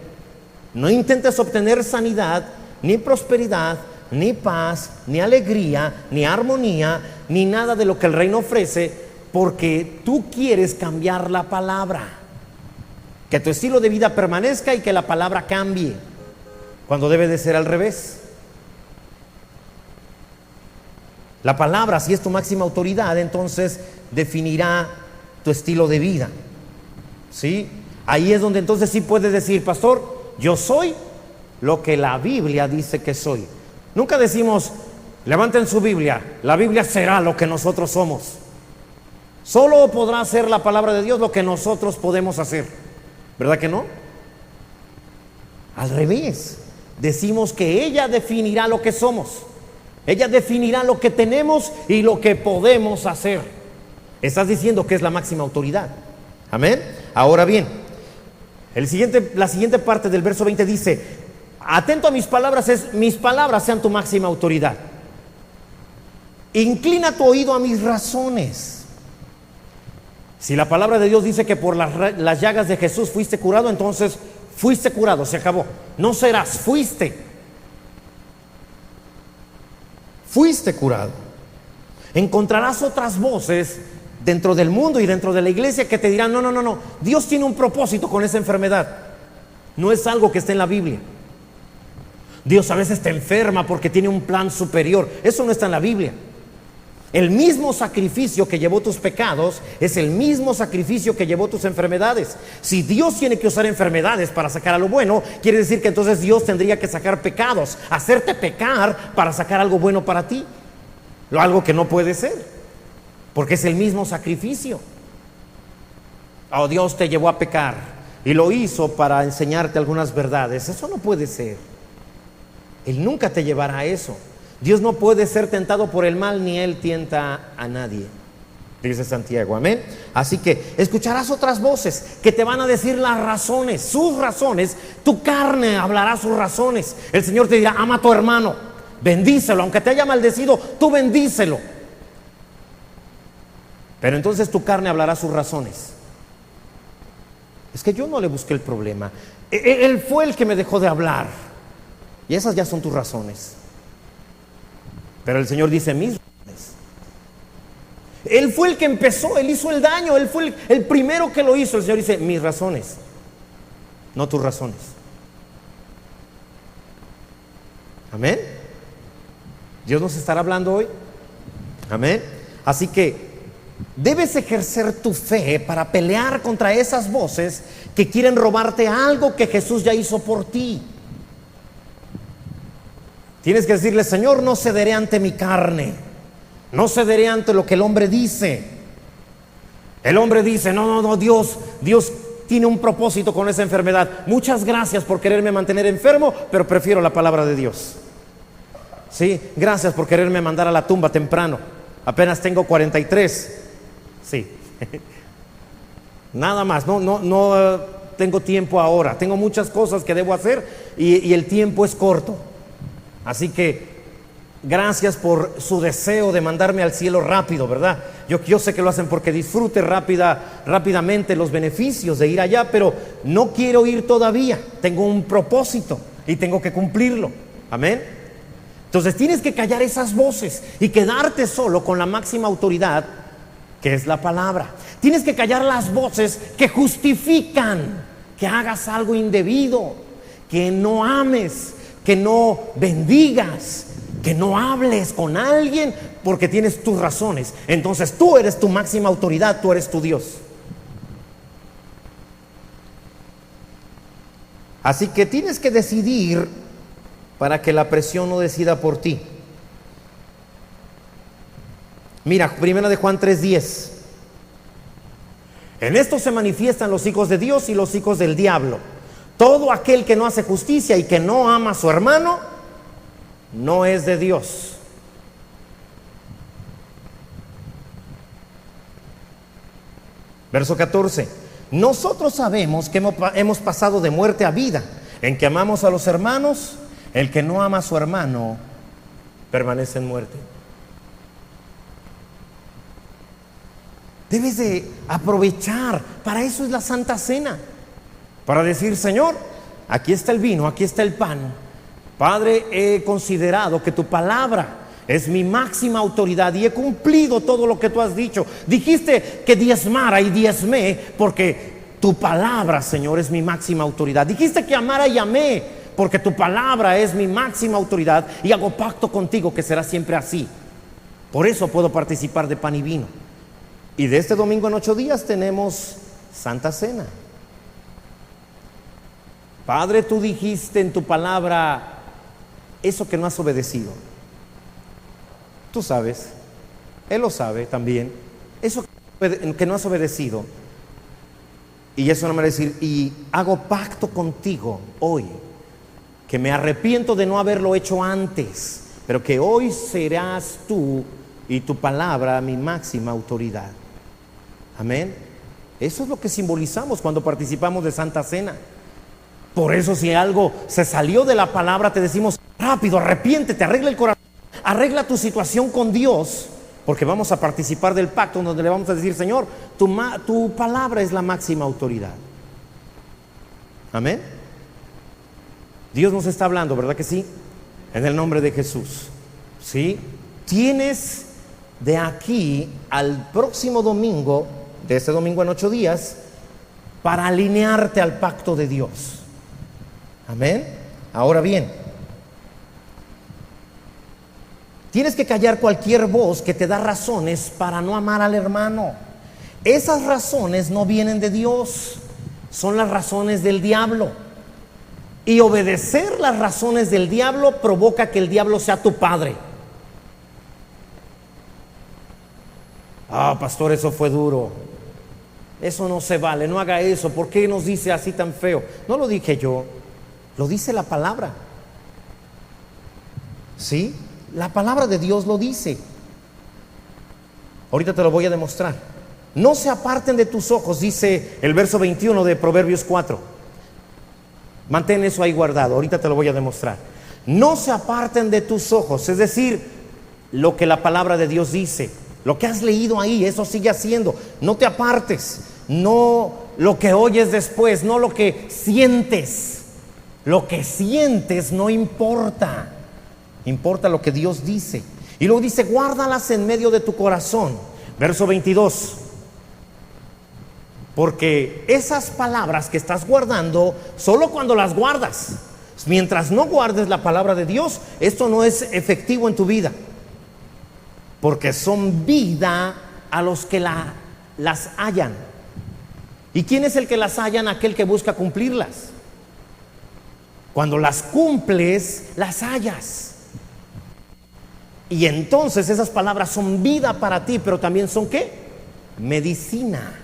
No intentes obtener sanidad, ni prosperidad, ni paz, ni alegría, ni armonía, ni nada de lo que el reino ofrece, porque tú quieres cambiar la palabra. Que tu estilo de vida permanezca y que la palabra cambie, cuando debe de ser al revés. La palabra, si es tu máxima autoridad, entonces definirá tu estilo de vida. ¿Sí? Ahí es donde entonces sí puedes decir: pastor, yo soy lo que la Biblia dice que soy. Nunca decimos: levanten su Biblia, la Biblia será lo que nosotros somos. Solo podrá hacer la palabra de Dios lo que nosotros podemos hacer. ¿Verdad que no? Al revés, decimos que ella definirá lo que somos. Ella definirá lo que tenemos y lo que podemos hacer. Estás diciendo que es la máxima autoridad. Amén. Ahora bien, la siguiente parte del verso 20 dice: atento a mis palabras, mis palabras sean tu máxima autoridad. Inclina tu oído a mis razones. Si la palabra de Dios dice que por las llagas de Jesús fuiste curado, entonces fuiste curado, se acabó. No serás, fuiste curado. Encontrarás otras voces dentro del mundo y dentro de la iglesia que te dirán: no, Dios tiene un propósito con esa enfermedad. No es algo que esté en la Biblia. Dios a veces te enferma porque tiene un plan superior. Eso no está en la Biblia. El mismo sacrificio que llevó tus pecados es el mismo sacrificio que llevó tus enfermedades. Si Dios tiene que usar enfermedades para sacar algo bueno, quiere decir que entonces Dios tendría que sacar pecados, hacerte pecar para sacar algo bueno para ti. Algo que no puede ser, porque es el mismo sacrificio. Oh, Dios te llevó a pecar y lo hizo para enseñarte algunas verdades. Eso no puede ser. Él nunca te llevará a eso. Dios no puede ser tentado por el mal, ni Él tienta a nadie, dice Santiago, amén. Así que escucharás otras voces que te van a decir las razones, sus razones. Tu carne hablará sus razones. El Señor te dirá: ama a tu hermano, bendícelo, aunque te haya maldecido, tú bendícelo. Pero entonces tu carne hablará sus razones. Es que yo no le busqué el problema, Él fue el que me dejó de hablar. Y esas ya son tus razones. Pero el Señor dice: mis razones. Él fue el que empezó, Él hizo el daño, Él fue el primero que lo hizo. El Señor dice: mis razones, no tus razones. Amén. Dios nos estará hablando hoy. Amén. Así que debes ejercer tu fe para pelear contra esas voces que quieren robarte algo que Jesús ya hizo por ti. Tienes que decirle: Señor, no cederé ante mi carne, no cederé ante lo que el hombre dice. El hombre dice: no, Dios tiene un propósito con esa enfermedad. Muchas gracias por quererme mantener enfermo, pero prefiero la palabra de Dios. Sí, gracias por quererme mandar a la tumba temprano. Apenas tengo 43. Sí. Nada más, no tengo tiempo ahora. Tengo muchas cosas que debo hacer y el tiempo es corto. Así que gracias por su deseo de mandarme al cielo rápido, ¿verdad? Yo sé que lo hacen porque disfrute rápidamente los beneficios de ir allá, pero no quiero ir todavía. Tengo un propósito y tengo que cumplirlo. Amén. Entonces tienes que callar esas voces y quedarte solo con la máxima autoridad, que es la palabra. Tienes que callar las voces que justifican que hagas algo indebido, que no ames, que no bendigas, que no hables con alguien porque tienes tus razones. Entonces tú eres tu máxima autoridad, tú eres tu Dios. Así que tienes que decidir para que la presión no decida por ti. Mira, 1 de Juan 3:10. En esto se manifiestan los hijos de Dios y los hijos del diablo. Todo aquel que no hace justicia y que no ama a su hermano, no es de Dios. Verso 14. Nosotros sabemos que hemos pasado de muerte a vida, en que amamos a los hermanos. El que no ama a su hermano permanece en muerte. Debes de aprovechar. Para eso es la Santa Cena. Para decir: Señor, aquí está el vino, aquí está el pan. Padre, he considerado que tu palabra es mi máxima autoridad y he cumplido todo lo que tú has dicho. Dijiste que diezmara y diezmé porque tu palabra, Señor, es mi máxima autoridad. Dijiste que amara y amé porque tu palabra es mi máxima autoridad y hago pacto contigo que será siempre así. Por eso puedo participar de pan y vino. Y de este domingo en 8 días tenemos Santa Cena. Padre, tú dijiste en tu palabra eso que no has obedecido. Tú sabes, Él lo sabe también. Eso que no has obedecido. Y eso no me va a decir: y hago pacto contigo hoy, que me arrepiento de no haberlo hecho antes, pero que hoy serás tú y tu palabra mi máxima autoridad. Amén. Eso es lo que simbolizamos cuando participamos de Santa Cena. Por eso, si algo se salió de la palabra, te decimos: rápido, arrepiéntete, arregla el corazón, arregla tu situación con Dios, porque vamos a participar del pacto donde le vamos a decir: Señor, tu palabra es la máxima autoridad. Amén. Dios nos está hablando, ¿verdad que sí? En el nombre de Jesús. ¿Sí? Tienes de aquí al próximo domingo, de este domingo en 8 días, para alinearte al pacto de Dios. Amén. Ahora bien, tienes que callar cualquier voz que te da razones para no amar al hermano. Esas razones no vienen de Dios, son las razones del diablo. Y obedecer las razones del diablo provoca que el diablo sea tu padre. Ah, pastor, eso fue duro. Eso no se vale, no haga eso. ¿Por qué nos dice así tan feo? No lo dije yo, lo dice la palabra. ¿Sí? La palabra de Dios lo dice. Ahorita te lo voy a demostrar. No se aparten de tus ojos, dice el verso 21 de Proverbios 4. Mantén eso ahí guardado, ahorita te lo voy a demostrar. No se aparten de tus ojos, es decir, lo que la palabra de Dios dice, lo que has leído ahí, eso sigue haciendo. No te apartes, no lo que oyes después, no lo que sientes. Lo que sientes no importa, importa lo que Dios dice. Y luego dice: guárdalas en medio de tu corazón. Verso 22. Porque esas palabras que estás guardando, solo cuando las guardas. Mientras no guardes la palabra de Dios, esto no es efectivo en tu vida. Porque son vida a los que las hallan. ¿Y quién es el que las hallan? Aquel que busca cumplirlas. Cuando las cumples, las hallas. Y entonces esas palabras son vida para ti, pero también son ¿qué? Medicina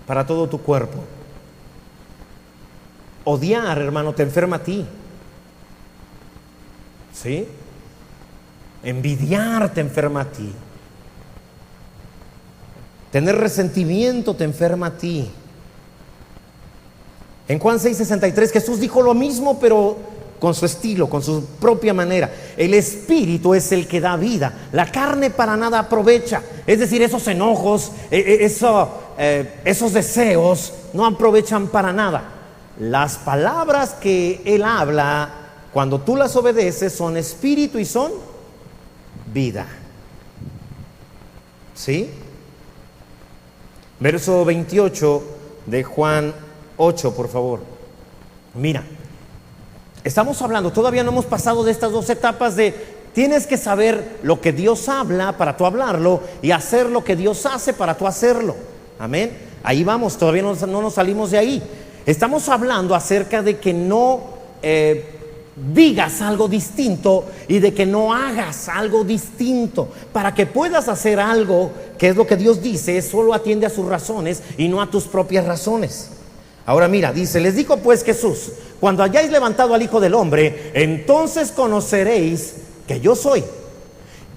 para todo tu cuerpo. Odiar, hermano, te enferma a ti. ¿Sí? Envidiar te enferma a ti. Tener resentimiento te enferma a ti. En Juan 6:63 Jesús dijo lo mismo, pero con su estilo, con su propia manera. El espíritu es el que da vida, la carne para nada aprovecha. Es decir, esos enojos, esos deseos no aprovechan para nada. Las palabras que Él habla, cuando tú las obedeces, son espíritu y son vida. ¿Sí? Verso 28 de Juan 8, por favor. Mira, estamos hablando, todavía no hemos pasado de estas dos etapas de tienes que saber lo que Dios habla para tú hablarlo y hacer lo que Dios hace para tú hacerlo. Amén. Ahí vamos, todavía no nos salimos de ahí. Estamos hablando acerca de que no digas algo distinto y de que no hagas algo distinto. Para que puedas hacer algo que es lo que Dios dice, solo atiende a sus razones y no a tus propias razones. Ahora mira, dice: les dijo pues Jesús: cuando hayáis levantado al Hijo del Hombre, entonces conoceréis que yo soy,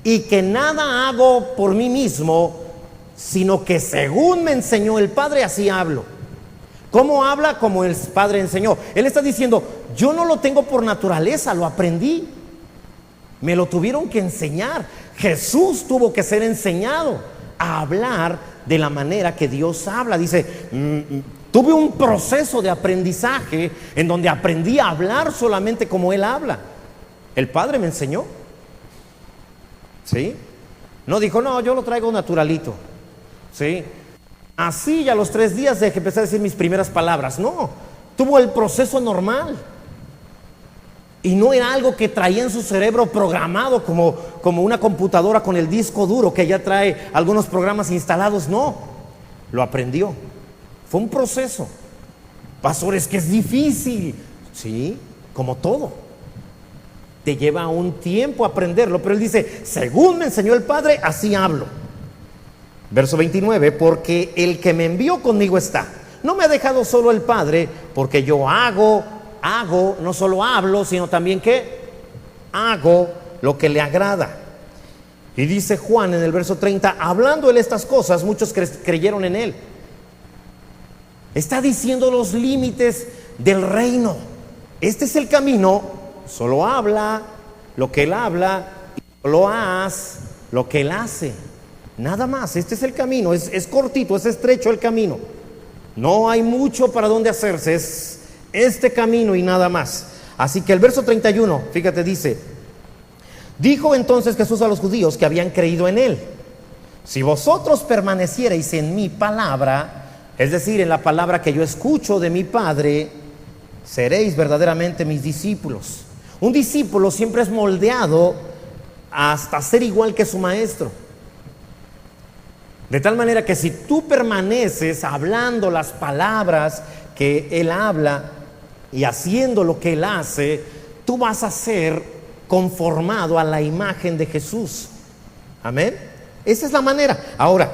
y que nada hago por mí mismo, sino que según me enseñó el Padre, así hablo. ¿Cómo habla? Como el Padre enseñó. Él está diciendo: yo no lo tengo por naturaleza, lo aprendí. Me lo tuvieron que enseñar. Jesús tuvo que ser enseñado a hablar de la manera que Dios habla. Dice: tuve un proceso de aprendizaje en donde aprendí a hablar solamente como Él habla. El Padre me enseñó. ¿Sí? No dijo: no, yo lo traigo naturalito. ¿Sí? Así ya a los 3 días de que empecé a decir mis primeras palabras. No, tuvo el proceso normal. Y no era algo que traía en su cerebro programado como una computadora con el disco duro que ya trae algunos programas instalados. No, lo aprendió. Fue un proceso. Pastor, es que es difícil. Sí, como todo. Te lleva un tiempo aprenderlo, pero él dice: según me enseñó el Padre, así hablo. Verso 29, porque el que me envió conmigo está. No me ha dejado solo el Padre, porque yo hago, no solo hablo, sino también que hago lo que le agrada. Y dice Juan en el verso 30, hablando él estas cosas, muchos creyeron en él. Está diciendo los límites del reino. Este es el camino, solo habla lo que él habla y solo haz lo que él hace. Nada más, este es el camino, es cortito, es estrecho el camino. No hay mucho para dónde hacerse, es este camino y nada más. Así que el verso 31, fíjate, dice, dijo entonces Jesús a los judíos que habían creído en él, si vosotros permaneciereis en mi palabra, es decir, en la palabra que yo escucho de mi Padre, seréis verdaderamente mis discípulos. Un discípulo siempre es moldeado hasta ser igual que su maestro. De tal manera que si tú permaneces hablando las palabras que él habla y haciendo lo que él hace, tú vas a ser conformado a la imagen de Jesús. Amén. Esa es la manera. Ahora,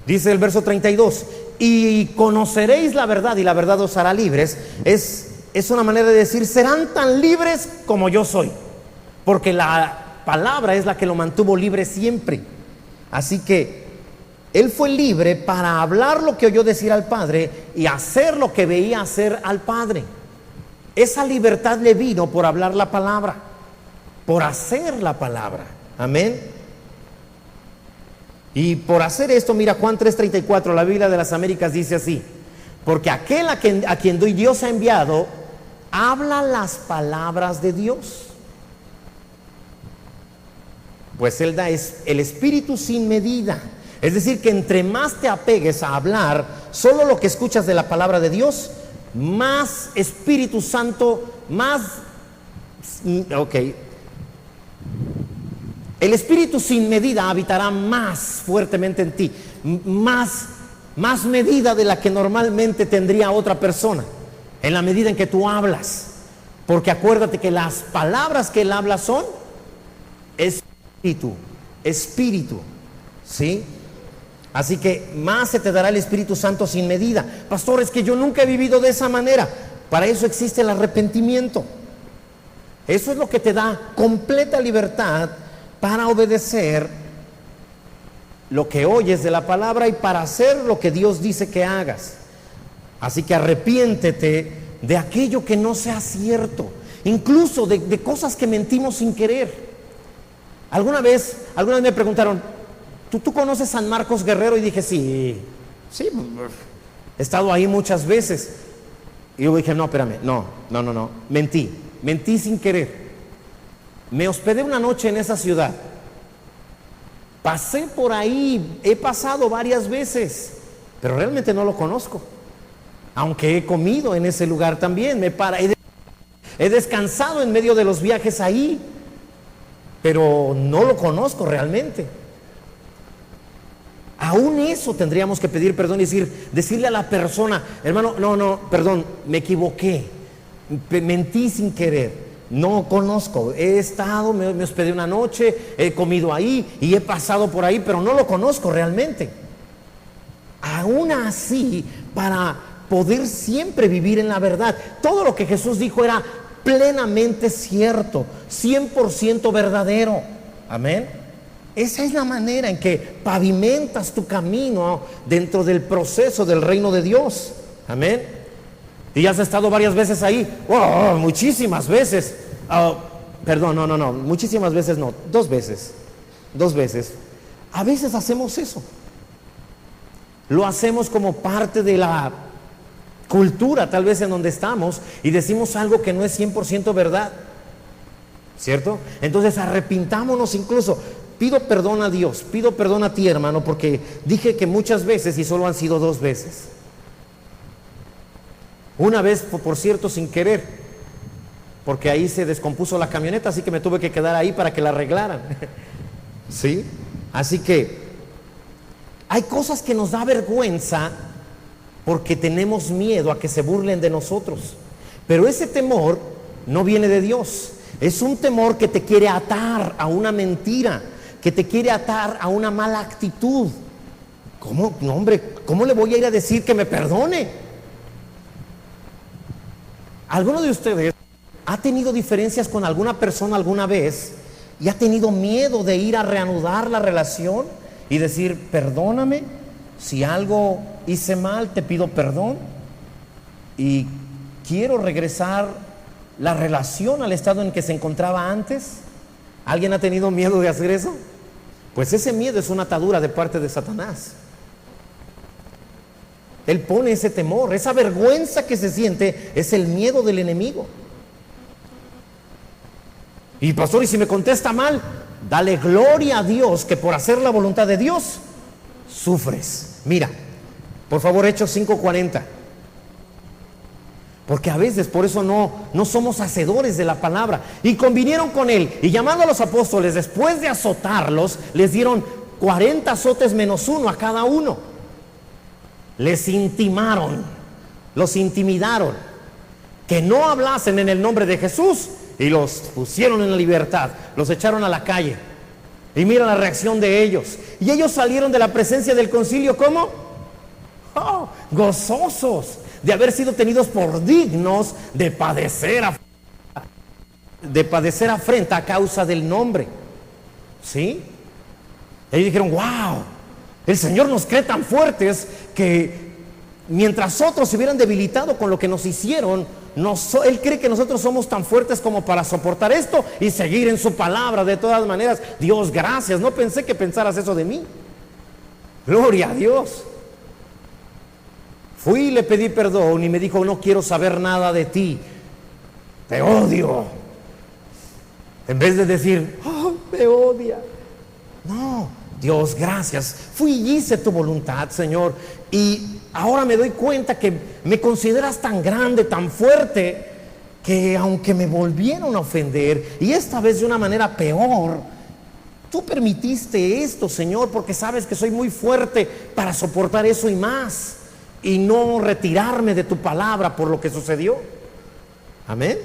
dice el verso 32, y conoceréis la verdad y la verdad os hará libres. Es una manera de decir, serán tan libres como yo soy, porque la palabra es la que lo mantuvo libre siempre. Así que él fue libre para hablar lo que oyó decir al Padre y hacer lo que veía hacer al Padre. Esa libertad le vino por hablar la palabra, por hacer la palabra. Amén. Y por hacer esto, mira Juan 3:34, la Biblia de las Américas dice así, porque aquel a quien Dios ha enviado, habla las palabras de Dios. Pues Él da el Espíritu sin medida. Es decir, que entre más te apegues a hablar solo lo que escuchas de la palabra de Dios, más Espíritu Santo, el Espíritu sin medida habitará más fuertemente en ti, más medida de la que normalmente tendría otra persona, en la medida en que tú hablas. Porque acuérdate que las palabras que Él habla son Espíritu, ¿sí? Así que más se te dará el Espíritu Santo sin medida. Pastor, es que yo nunca he vivido de esa manera. Para eso existe el arrepentimiento. Eso es lo que te da completa libertad para obedecer lo que oyes de la palabra y para hacer lo que Dios dice que hagas. Así que arrepiéntete de aquello que no sea cierto, incluso de cosas que mentimos sin querer. Alguna vez me preguntaron, ¿Tú conoces San Marcos Guerrero? Y dije, sí, he estado ahí muchas veces. Y yo dije, no, espérame, no, mentí sin querer. Me hospedé una noche en esa ciudad. Pasé por ahí, he pasado varias veces, pero realmente no lo conozco. Aunque he comido en ese lugar también, he descansado en medio de los viajes ahí, pero no lo conozco realmente. Aún eso tendríamos que pedir perdón y decirle a la persona, hermano, perdón, me equivoqué, mentí sin querer, no conozco, he estado, me hospedé una noche, he comido ahí y he pasado por ahí, pero no lo conozco realmente. Aún así, para poder siempre vivir en la verdad, todo lo que Jesús dijo era plenamente cierto, 100% verdadero. Amén. Esa es la manera en que pavimentas tu camino dentro del proceso del reino de Dios. Amén. Y has estado varias veces ahí. Oh, muchísimas veces. Muchísimas veces no. 2 veces. 2 veces. A veces hacemos eso. Lo hacemos como parte de la cultura, tal vez en donde estamos, y decimos algo que no es 100% verdad. ¿Cierto? Entonces arrepintámonos incluso. Pido perdón a Dios, pido perdón a ti, hermano, porque dije que muchas veces y solo han sido 2 veces. Una vez, por cierto, sin querer, porque ahí se descompuso la camioneta, así que me tuve que quedar ahí para que la arreglaran. ¿Sí? Así que hay cosas que nos da vergüenza porque tenemos miedo a que se burlen de nosotros. Pero ese temor no viene de Dios. Es un temor que te quiere atar a una mentira, que te quiere atar a una mala actitud. ¿Cómo? No, hombre, ¿cómo le voy a ir a decir que me perdone? ¿Alguno de ustedes ha tenido diferencias con alguna persona alguna vez y ha tenido miedo de ir a reanudar la relación y decir, perdóname, si algo hice mal, te pido perdón y quiero regresar la relación al estado en que se encontraba antes? ¿Alguien ha tenido miedo de hacer eso? Pues ese miedo es una atadura de parte de Satanás. Él pone ese temor, esa vergüenza que se siente, es el miedo del enemigo. Y pastor, y si me contesta mal, dale gloria a Dios que por hacer la voluntad de Dios sufres. Mira, por favor, Hechos 5:40. Porque a veces por eso no somos hacedores de la palabra. Y convinieron con él, y llamando a los apóstoles, después de azotarlos, les dieron 40 azotes menos uno a cada uno. Les intimaron, los intimidaron, que no hablasen en el nombre de Jesús, y los pusieron en la libertad, los echaron a la calle. Y mira la reacción de ellos. Y ellos salieron de la presencia del concilio, ¿cómo? Oh, gozosos de haber sido tenidos por dignos de padecer afrenta a causa del nombre. ¿Sí? Ellos dijeron, wow, el Señor nos cree tan fuertes que mientras otros se hubieran debilitado con lo que nos hicieron, Él cree que nosotros somos tan fuertes como para soportar esto y seguir en su palabra. De todas maneras, Dios, gracias, no pensé que pensaras eso de mí. Gloria a Dios. Fui y le pedí perdón y me dijo, no quiero saber nada de ti, te odio. En vez de decir, oh, me odia. No, Dios, gracias. Fui y hice tu voluntad, Señor. Y ahora me doy cuenta que me consideras tan grande, tan fuerte, que aunque me volvieron a ofender, y esta vez de una manera peor, tú permitiste esto, Señor, porque sabes que soy muy fuerte para soportar eso y más, y no retirarme de tu palabra por lo que sucedió. Amén.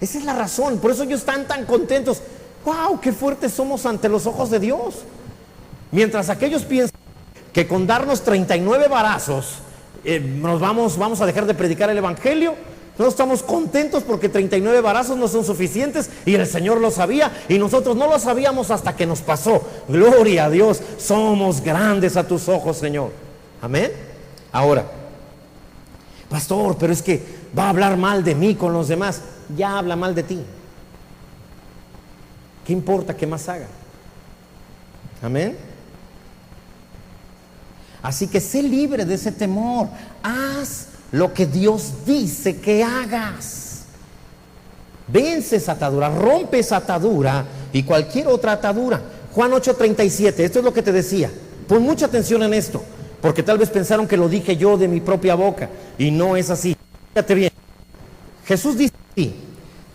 Esa es la razón. Por eso ellos están tan contentos. ¡Wow! ¡Qué fuertes somos ante los ojos de Dios! Mientras aquellos piensan que con darnos 39 varazos vamos a dejar de predicar el evangelio, no estamos contentos porque 39 varazos no son suficientes, y el Señor lo sabía y nosotros no lo sabíamos hasta que nos pasó. Gloria a Dios, somos grandes a tus ojos, Señor. Amén. Ahora, pastor, pero es que va a hablar mal de mí con los demás. Ya habla mal de ti. ¿Qué importa que más haga? Amén. Así que sé libre de ese temor. Haz lo que Dios dice que hagas. Vence esa atadura, rompe esa atadura y cualquier otra atadura. Juan 8:37, esto es lo que te decía. Pon mucha atención en esto, porque tal vez pensaron que lo dije yo de mi propia boca, y no es así. Fíjate bien. Jesús dice así: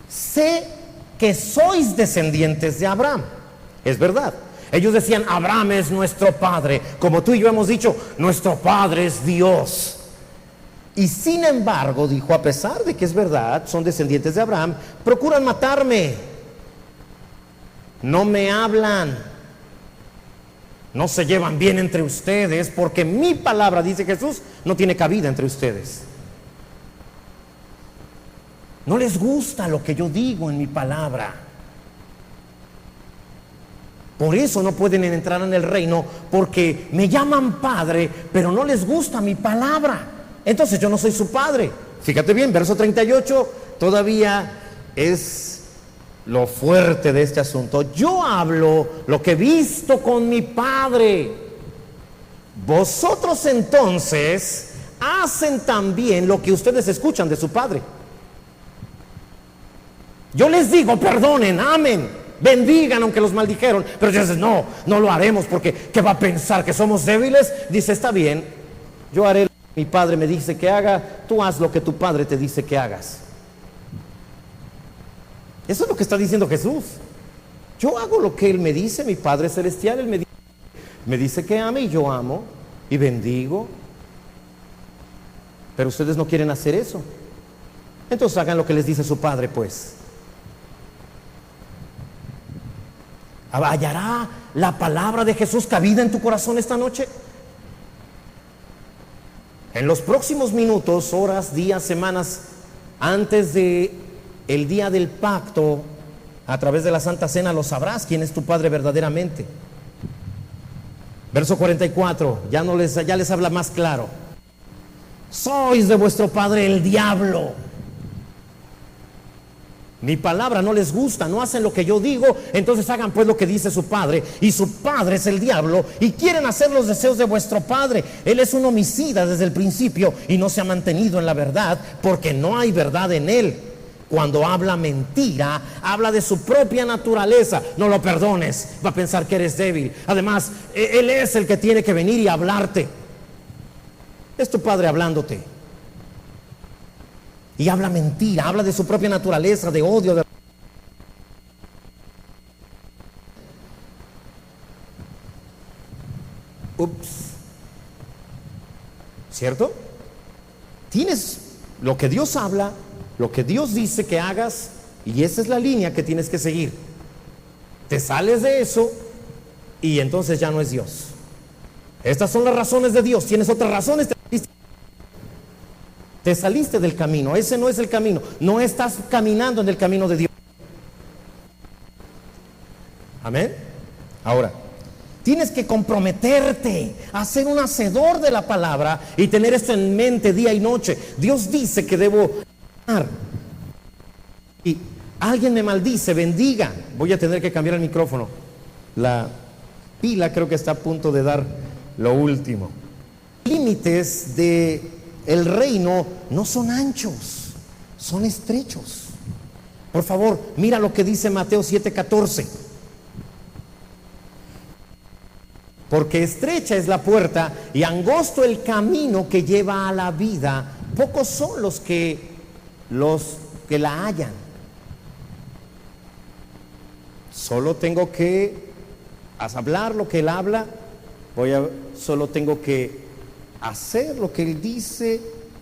sé que sois descendientes de Abraham. Es verdad. Ellos decían, Abraham es nuestro padre, como tú y yo hemos dicho, nuestro padre es Dios. Y sin embargo, dijo, a pesar de que es verdad, son descendientes de Abraham, procuran matarme. No me hablan. No se llevan bien entre ustedes, porque mi palabra, dice Jesús, no tiene cabida entre ustedes. No les gusta lo que yo digo en mi palabra. Por eso no pueden entrar en el reino, porque me llaman padre, pero no les gusta mi palabra. Entonces yo no soy su padre. Fíjate bien, verso 38 todavía es lo fuerte de este asunto. Yo hablo lo que he visto con mi padre. Vosotros entonces hacen también lo que ustedes escuchan de su padre. Yo les digo, perdonen, amen, bendigan aunque los maldijeron, pero ellos dicen, no lo haremos porque ¿qué va a pensar? ¿Que somos débiles? Dice, está bien, yo haré lo que mi padre me dice que haga, tú haz lo que tu padre te dice que hagas. Eso es lo que está diciendo Jesús. Yo hago lo que Él me dice, mi Padre Celestial, Él me dice que ame y yo amo y bendigo. Pero ustedes no quieren hacer eso. Entonces hagan lo que les dice su Padre, pues. ¿Hallará la palabra de Jesús cabida en tu corazón esta noche? En los próximos minutos, horas, días, semanas, antes de el día del pacto, A través de la Santa Cena lo sabrás quién es tu Padre verdaderamente. Verso 44, ya les habla más claro. Sois de vuestro padre el diablo. Mi palabra no les gusta, no hacen lo que yo digo, entonces hagan pues lo que dice su padre. Y su padre es el diablo y quieren hacer los deseos de vuestro padre. Él es un homicida desde el principio y no se ha mantenido en la verdad, porque no hay verdad en él. Cuando habla mentira, habla de su propia naturaleza. No lo perdones, va a pensar que eres débil. Además, él es el que tiene que venir y hablarte. Es tu padre hablándote. Y habla mentira, habla de su propia naturaleza, de odio. Ups. ¿Cierto? Tienes lo que Dios habla, lo que Dios dice que hagas, y esa es la línea que tienes que seguir. Te sales de eso y entonces ya no es Dios. Estas son las razones de Dios. Tienes otras razones, te saliste del camino. Ese no es el camino. No estás caminando en el camino de Dios. Amén. Ahora, tienes que comprometerte a ser un hacedor de la palabra y tener esto en mente día y noche. Dios dice que debo amar. Y alguien me maldice, bendiga. Voy a tener que cambiar el micrófono. La pila creo que está a punto de dar lo último. Límites de el reino no son anchos, son estrechos. Por favor, mira lo que dice Mateo 7:14. Porque estrecha es la puerta y angosto el camino que lleva a la vida. Pocos son los que la hallan. Solo tengo que hablar lo que él habla. Solo tengo que hacer lo que él dice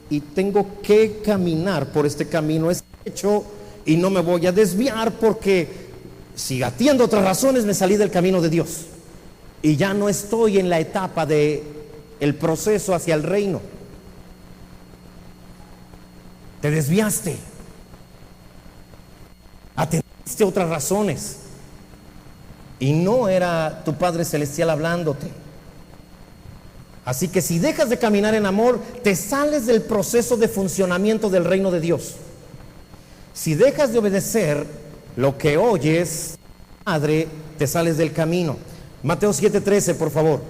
y tengo que caminar por este camino estrecho y no me voy a desviar, porque si atiendo otras razones me salí del camino de Dios y ya no estoy en la etapa de el proceso hacia el reino. Te desviaste, atendiste otras razones y no era tu Padre Celestial hablándote. Así que si dejas de caminar en amor, te sales del proceso de funcionamiento del reino de Dios. Si dejas de obedecer lo que oyes, Padre, te sales del camino. Mateo 7:13, por favor.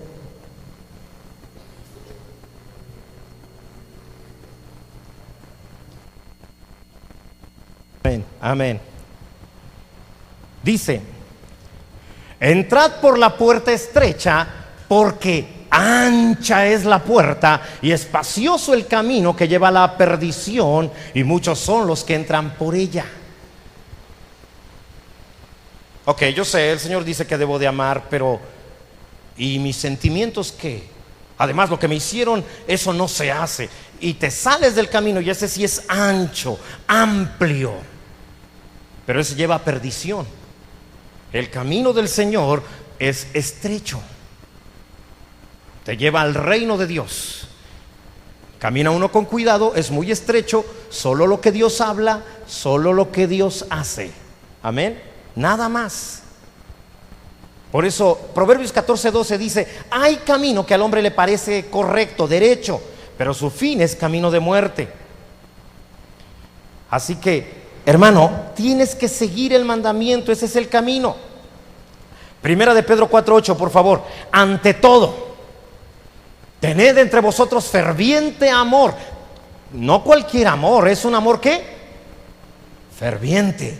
Amén, amén. Dice: entrad por la puerta estrecha, porque ancha es la puerta y espacioso el camino que lleva a la perdición, y muchos son los que entran por ella. Ok, yo sé, el Señor dice que debo de amar, pero ¿y mis sentimientos qué? Además, lo que me hicieron, eso no se hace. Y te sales del camino, y ese sí es ancho, amplio, pero ese lleva a perdición. El camino del Señor es estrecho, te lleva al reino de Dios. Camina uno con cuidado, es muy estrecho, solo lo que Dios habla, solo lo que Dios hace. Amén, nada más. Por eso Proverbios 14:12 dice: hay camino que al hombre le parece correcto, derecho, pero su fin es camino de muerte. Así que, hermano, tienes que seguir el mandamiento, ese es el camino. Primera de Pedro 4:8, por favor. Ante todo, tened entre vosotros ferviente amor. No cualquier amor, es un amor ¿qué? Ferviente.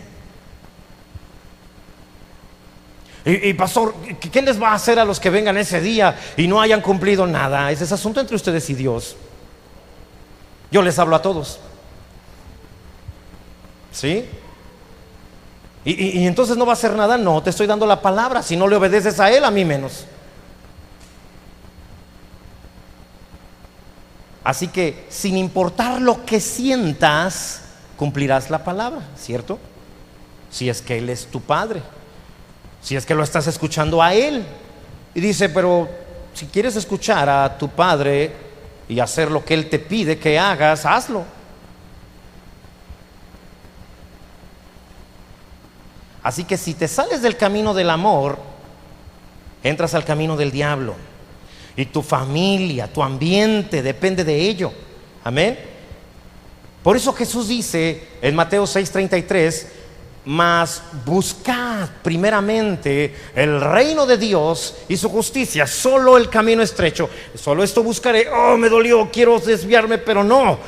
Y pastor, ¿qué les va a hacer a los que vengan ese día y no hayan cumplido nada? Ese es asunto entre ustedes y Dios. Yo les hablo a todos, ¿sí? Y entonces no va a hacer nada. No, te estoy dando la palabra. Si no le obedeces a Él, a mí menos. Así que, sin importar lo que sientas, cumplirás la palabra, ¿cierto? Si es que Él es tu Padre, si es que lo estás escuchando a Él. Y dice: pero si quieres escuchar a tu Padre y hacer lo que Él te pide que hagas, hazlo. Así que si te sales del camino del amor, entras al camino del diablo. Y tu familia, tu ambiente depende de ello. Amén. Por eso Jesús dice en Mateo 6:33: mas buscad primeramente el reino de Dios y su justicia, solo el camino estrecho, solo esto buscaré. Oh, me dolió, quiero desviarme, pero no.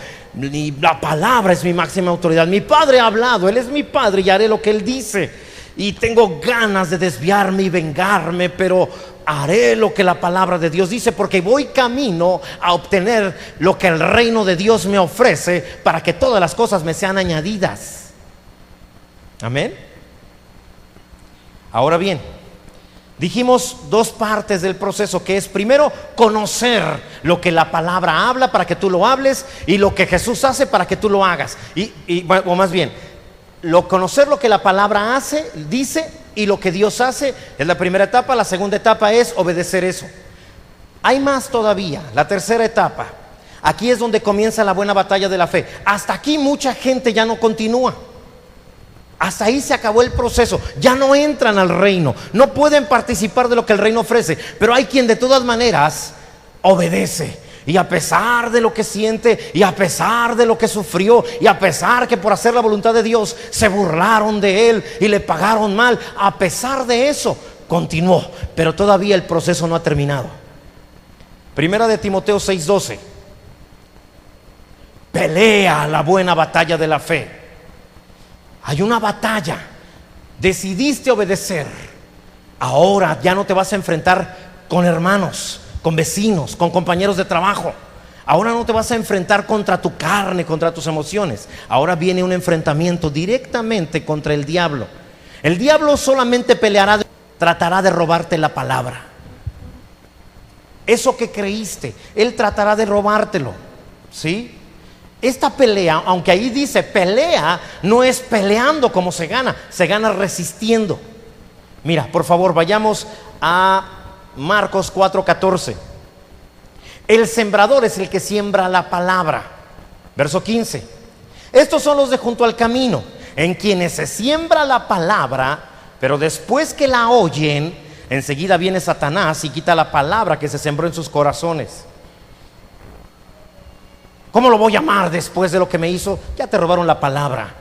La palabra es mi máxima autoridad. Mi Padre ha hablado, Él es mi Padre y haré lo que Él dice. Y tengo ganas de desviarme y vengarme, pero haré lo que la palabra de Dios dice, porque voy camino a obtener lo que el reino de Dios me ofrece, para que todas las cosas me sean añadidas. Amén. Ahora bien, dijimos dos partes del proceso, que es primero conocer lo que la palabra habla para que tú lo hables, y lo que Jesús hace para que tú lo hagas. O más bien, conocer lo que la palabra hace, dice, y lo que Dios hace es la primera etapa. La segunda etapa es obedecer eso. Hay más todavía, la tercera etapa. Aquí es donde comienza la buena batalla de la fe. Hasta aquí mucha gente ya no continúa. Hasta ahí se acabó el proceso. Ya no entran al reino, no pueden participar de lo que el reino ofrece. Pero hay quien de todas maneras obedece. Y a pesar de lo que siente, y a pesar de lo que sufrió, y a pesar que por hacer la voluntad de Dios se burlaron de él y le pagaron mal, a pesar de eso continuó. Pero todavía el proceso no ha terminado. Primera de Timoteo 6:12: pelea la buena batalla de la fe. Hay una batalla. Decidiste obedecer. Ahora ya no te vas a enfrentar con hermanos, con vecinos, con compañeros de trabajo. Ahora no te vas a enfrentar contra tu carne, contra tus emociones. Ahora viene un enfrentamiento directamente contra el diablo. El diablo solamente tratará de robarte la palabra. Eso que creíste, él tratará de robártelo. ¿Sí? Esta pelea, aunque ahí dice pelea, no es peleando como se gana resistiendo. Mira, por favor, vayamos a Marcos 4:14. El sembrador es el que siembra la palabra. Verso 15: estos son los de junto al camino, en quienes se siembra la palabra, pero después que la oyen, enseguida viene Satanás y quita la palabra que se sembró en sus corazones. ¿Cómo lo voy a amar después de lo que me hizo? Ya te robaron la palabra.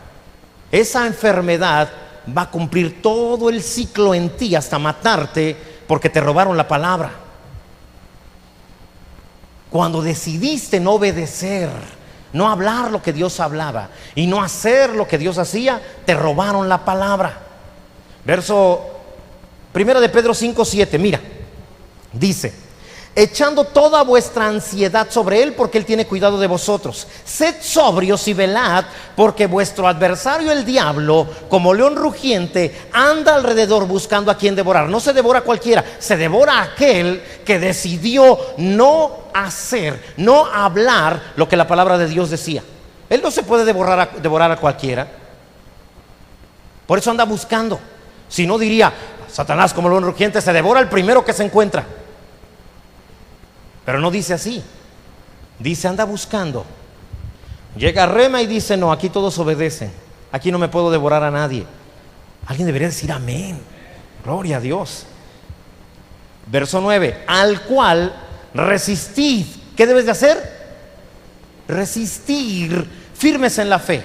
Esa enfermedad va a cumplir todo el ciclo en ti hasta matarte, porque te robaron la palabra. Cuando decidiste no obedecer, no hablar lo que Dios hablaba y no hacer lo que Dios hacía, te robaron la palabra. Verso 1 de Pedro 5:7, mira, dice: echando toda vuestra ansiedad sobre Él, porque Él tiene cuidado de vosotros. Sed sobrios y velad, porque vuestro adversario el diablo, como león rugiente, anda alrededor buscando a quien devorar. No se devora cualquiera, se devora aquel que decidió no hacer, no hablar lo que la palabra de Dios decía. Él no se puede devorar a cualquiera. Por eso anda buscando. Si no, diría: Satanás, como león rugiente, se devora al primero que se encuentra. Pero no dice así. Dice: anda buscando. Llega Rema y dice: no, aquí todos obedecen. Aquí no me puedo devorar a nadie. Alguien debería decir amén. Gloria a Dios. Verso 9: al cual resistid. ¿Qué debes de hacer? Resistir firmes en la fe,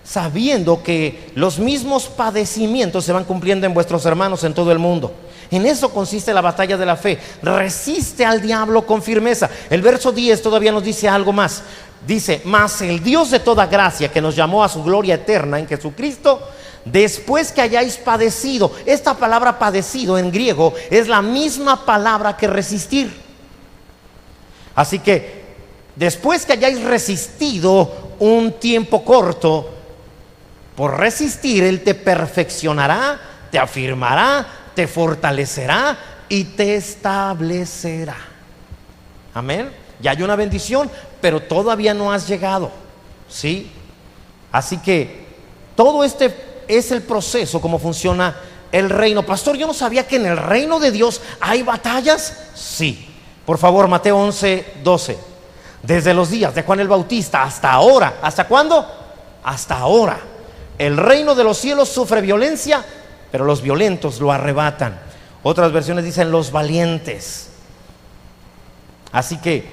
sabiendo que los mismos padecimientos se van cumpliendo en vuestros hermanos en todo el mundo. En eso consiste la batalla de la fe. Resiste al diablo con firmeza. El verso 10 todavía nos dice algo más. Dice: mas el Dios de toda gracia, que nos llamó a su gloria eterna en Jesucristo, después que hayáis padecido. Esta palabra padecido en griego es la misma palabra que resistir. Así que después que hayáis resistido un tiempo corto, por resistir Él te perfeccionará, te afirmará, te fortalecerá y te establecerá. Amén. Ya hay una bendición, pero todavía no has llegado. ¿Sí? Así que todo este es el proceso, cómo funciona el reino. Pastor, yo no sabía que en el reino de Dios hay batallas. Sí. Por favor, Mateo 11:12. Desde los días de Juan el Bautista hasta ahora. ¿Hasta cuándo? Hasta ahora. El reino de los cielos sufre violencia pero los violentos lo arrebatan. Otras versiones dicen los valientes. Así que,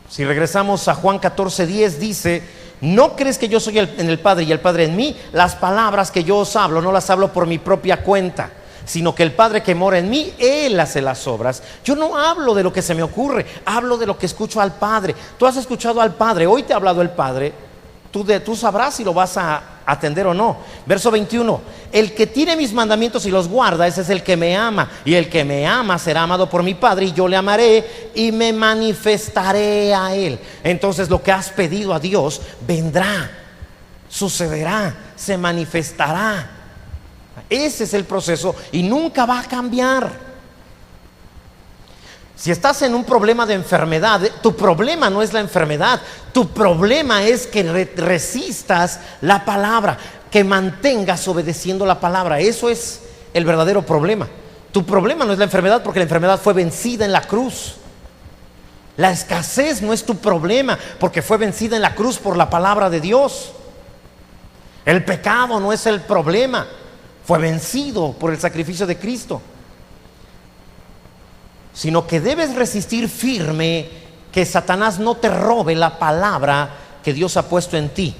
si regresamos a Juan 14:10, dice: ¿no crees que yo soy en el Padre y el Padre en mí? Las palabras que yo os hablo, no las hablo por mi propia cuenta, sino que el Padre que mora en mí, Él hace las obras. Yo no hablo de lo que se me ocurre, hablo de lo que escucho al Padre. Tú has escuchado al Padre, hoy te ha hablado el Padre. Tú sabrás si lo vas a atender o no. Verso 21: el que tiene mis mandamientos y los guarda, ese es el que me ama, y el que me ama será amado por mi Padre, y yo le amaré y me manifestaré a él. Entonces lo que has pedido a Dios vendrá, sucederá, se manifestará. Ese es el proceso y nunca va a cambiar. Si estás en un problema de enfermedad, tu problema no es la enfermedad, tu problema es que resistas la palabra, que mantengas obedeciendo la palabra. Eso es el verdadero problema. Tu problema no es la enfermedad, porque la enfermedad fue vencida en la cruz. La escasez no es tu problema, porque fue vencida en la cruz por la palabra de Dios. El pecado no es el problema, fue vencido por el sacrificio de Cristo. Sino que debes resistir firme, que Satanás no te robe la palabra que Dios ha puesto en ti.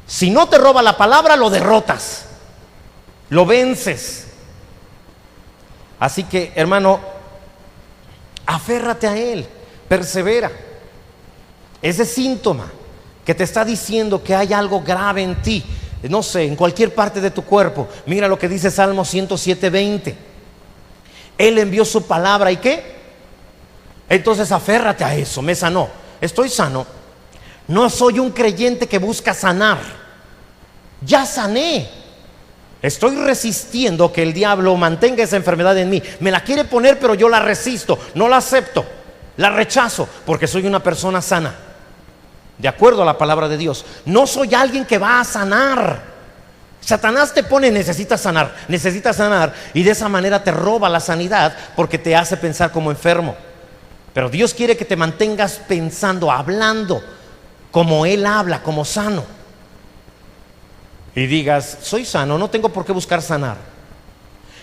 Si no te roba la palabra, lo derrotas, lo vences. Así que, hermano, aférrate a Él, persevera. Ese síntoma que te está diciendo que hay algo grave en ti, no sé, en cualquier parte de tu cuerpo, mira lo que dice Salmo 107:20. Él envió su palabra, ¿y qué? Entonces aférrate a eso. Me sanó, estoy sano. No soy un creyente que busca sanar. Ya sané. Estoy resistiendo que el diablo mantenga esa enfermedad en mí. Me la quiere poner, pero yo la resisto, no la acepto, la rechazo, porque soy una persona sana, de acuerdo a la palabra de Dios. No soy alguien que va a sanar. Satanás te pone: necesitas sanar, y de esa manera te roba la sanidad, porque te hace pensar como enfermo. Pero Dios quiere que te mantengas pensando, hablando como Él habla, como sano, y digas: soy sano, no tengo por qué buscar sanar.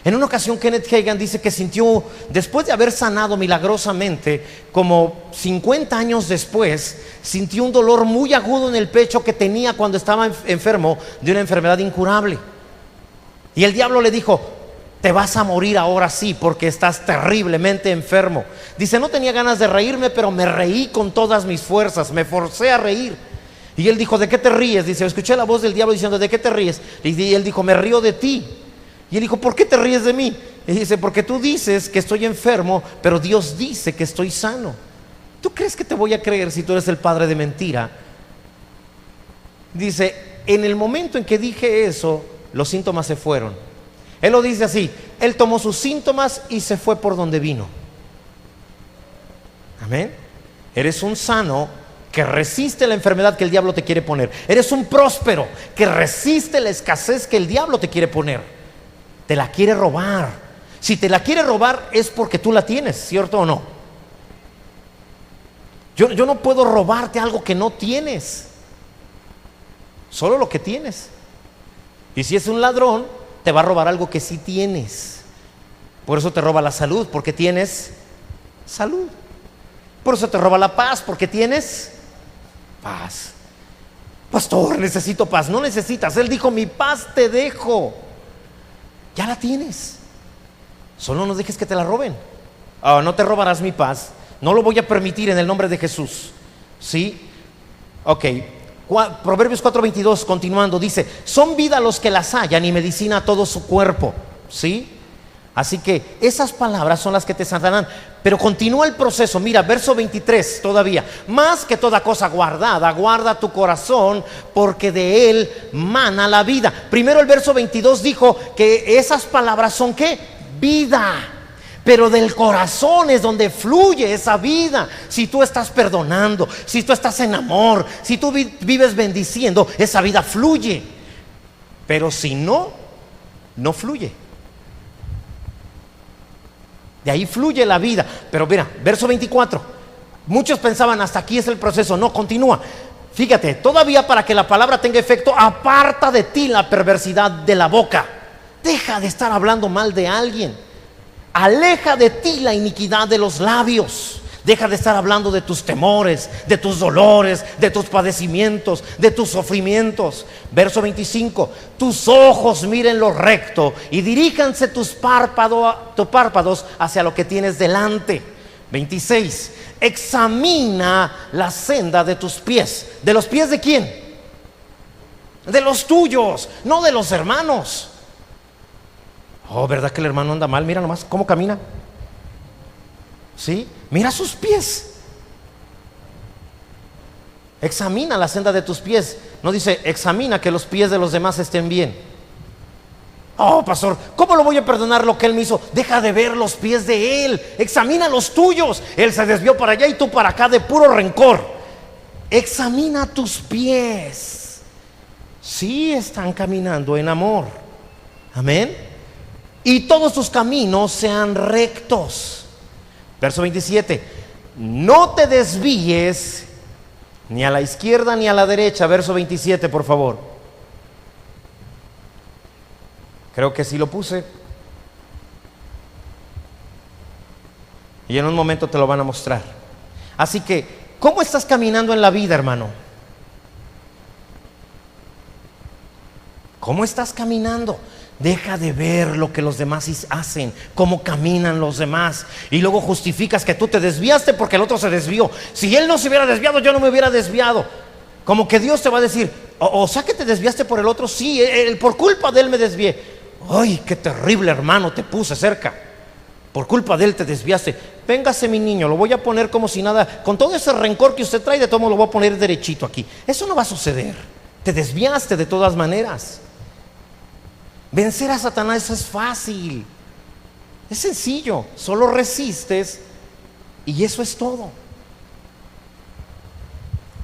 En una ocasión Kenneth Hagin dice que sintió, después de haber sanado milagrosamente, como 50 años después, sintió un dolor muy agudo en el pecho que tenía cuando estaba enfermo de una enfermedad incurable. Y el diablo le dijo: te vas a morir ahora sí, porque estás terriblemente enfermo. Dice: no tenía ganas de reírme, pero me reí con todas mis fuerzas, me forcé a reír. Y él dijo: ¿de qué te ríes? Dice: escuché la voz del diablo diciendo: ¿de qué te ríes? Y él dijo: me río de ti. Y él dijo: ¿por qué te ríes de mí? Y dice: porque tú dices que estoy enfermo, pero Dios dice que estoy sano. ¿Tú crees que te voy a creer si tú eres el padre de mentira? Dice: en el momento en que dije eso, los síntomas se fueron. Él lo dice así: él tomó sus síntomas y se fue por donde vino. Amén. Eres un sano que resiste la enfermedad que el diablo te quiere poner. Eres un próspero que resiste la escasez que el diablo te quiere poner. Te la quiere robar. Si te la quiere robar es porque tú la tienes, ¿cierto o no? Yo no puedo robarte algo que no tienes, solo lo que tienes. Y si es un ladrón, te va a robar algo que sí tienes. Por eso te roba la salud, porque tienes salud. Por eso te roba la paz, porque tienes paz. Pastor, necesito paz. No necesitas. Él dijo: mi paz te dejo. Ya la tienes. Solo no dejes que te la roben. No te robarás mi paz. No lo voy a permitir en el nombre de Jesús. ¿Sí? Ok. Proverbios 4:22, continuando, dice: son vida los que las hallan y medicina a todo su cuerpo. ¿Sí? Así que esas palabras son las que te sanarán. Pero continúa el proceso. Mira, verso 23 todavía: más que toda cosa guardada, guarda tu corazón, porque de él mana la vida. Primero el verso 22 dijo que esas palabras son ¿qué? Vida. Pero del corazón es donde fluye esa vida. Si tú estás perdonando, si tú estás en amor, si tú vives bendiciendo, esa vida fluye. Pero si no, no fluye. De ahí fluye la vida. Pero mira, verso 24. Muchos pensaban: hasta aquí es el proceso. No, continúa. Fíjate, todavía para que la palabra tenga efecto, aparta de ti la perversidad de la boca. Deja de estar hablando mal de alguien. Aleja de ti la iniquidad de los labios. Deja de estar hablando de tus temores, de tus dolores, de tus padecimientos, de tus sufrimientos. Verso 25: tus ojos miren lo recto y diríjanse tus párpados hacia lo que tienes delante. 26: examina la senda de tus pies. ¿De los pies de quién? De los tuyos, no de los hermanos. Oh, ¿verdad que el hermano anda mal? Mira nomás cómo camina. ¿Sí? Mira sus pies. Examina la senda de tus pies. No dice examina que los pies de los demás estén bien. Oh, pastor, ¿cómo lo voy a perdonar lo que él me hizo? Deja de ver los pies de él. Examina los tuyos. Él se desvió para allá y tú para acá de puro rencor. Examina tus pies. Sí están caminando en amor. Amén. Y todos tus caminos sean rectos. Verso 27: no te desvíes ni a la izquierda ni a la derecha. Verso 27, por favor. Creo que sí lo puse. Y en un momento te lo van a mostrar. Así que, ¿cómo estás caminando en la vida, hermano? ¿Cómo estás caminando? Deja de ver lo que los demás hacen, cómo caminan los demás, y luego justificas que tú te desviaste porque el otro se desvió. Si él no se hubiera desviado, yo no me hubiera desviado. Como que Dios te va a decir, o sea que te desviaste por el otro. Sí, por culpa de él me desvié. Ay, qué terrible, hermano, te puse cerca. Por culpa de él te desviaste. Véngase, mi niño, lo voy a poner como si nada. Con todo ese rencor que usted trae, de todo modo lo voy a poner derechito aquí. Eso no va a suceder. Te desviaste de todas maneras. Vencer a Satanás es fácil, es sencillo, solo resistes y eso es todo.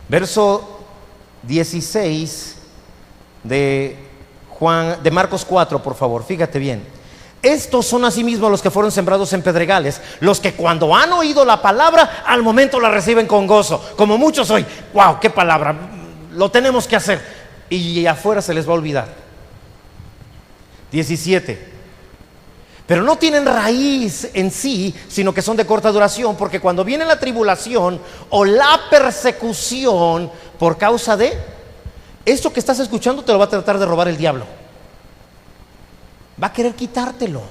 Verso 16 de Marcos 4, por favor, fíjate bien. Estos son asimismo los que fueron sembrados en pedregales, los que cuando han oído la palabra, al momento la reciben con gozo, como muchos hoy. Wow, qué palabra, lo tenemos que hacer, y afuera se les va a olvidar. 17: pero no tienen raíz en sí, sino que son de corta duración, porque cuando viene la tribulación o la persecución por causa de esto que estás escuchando, te lo va a tratar de robar el diablo. Va a querer quitártelo.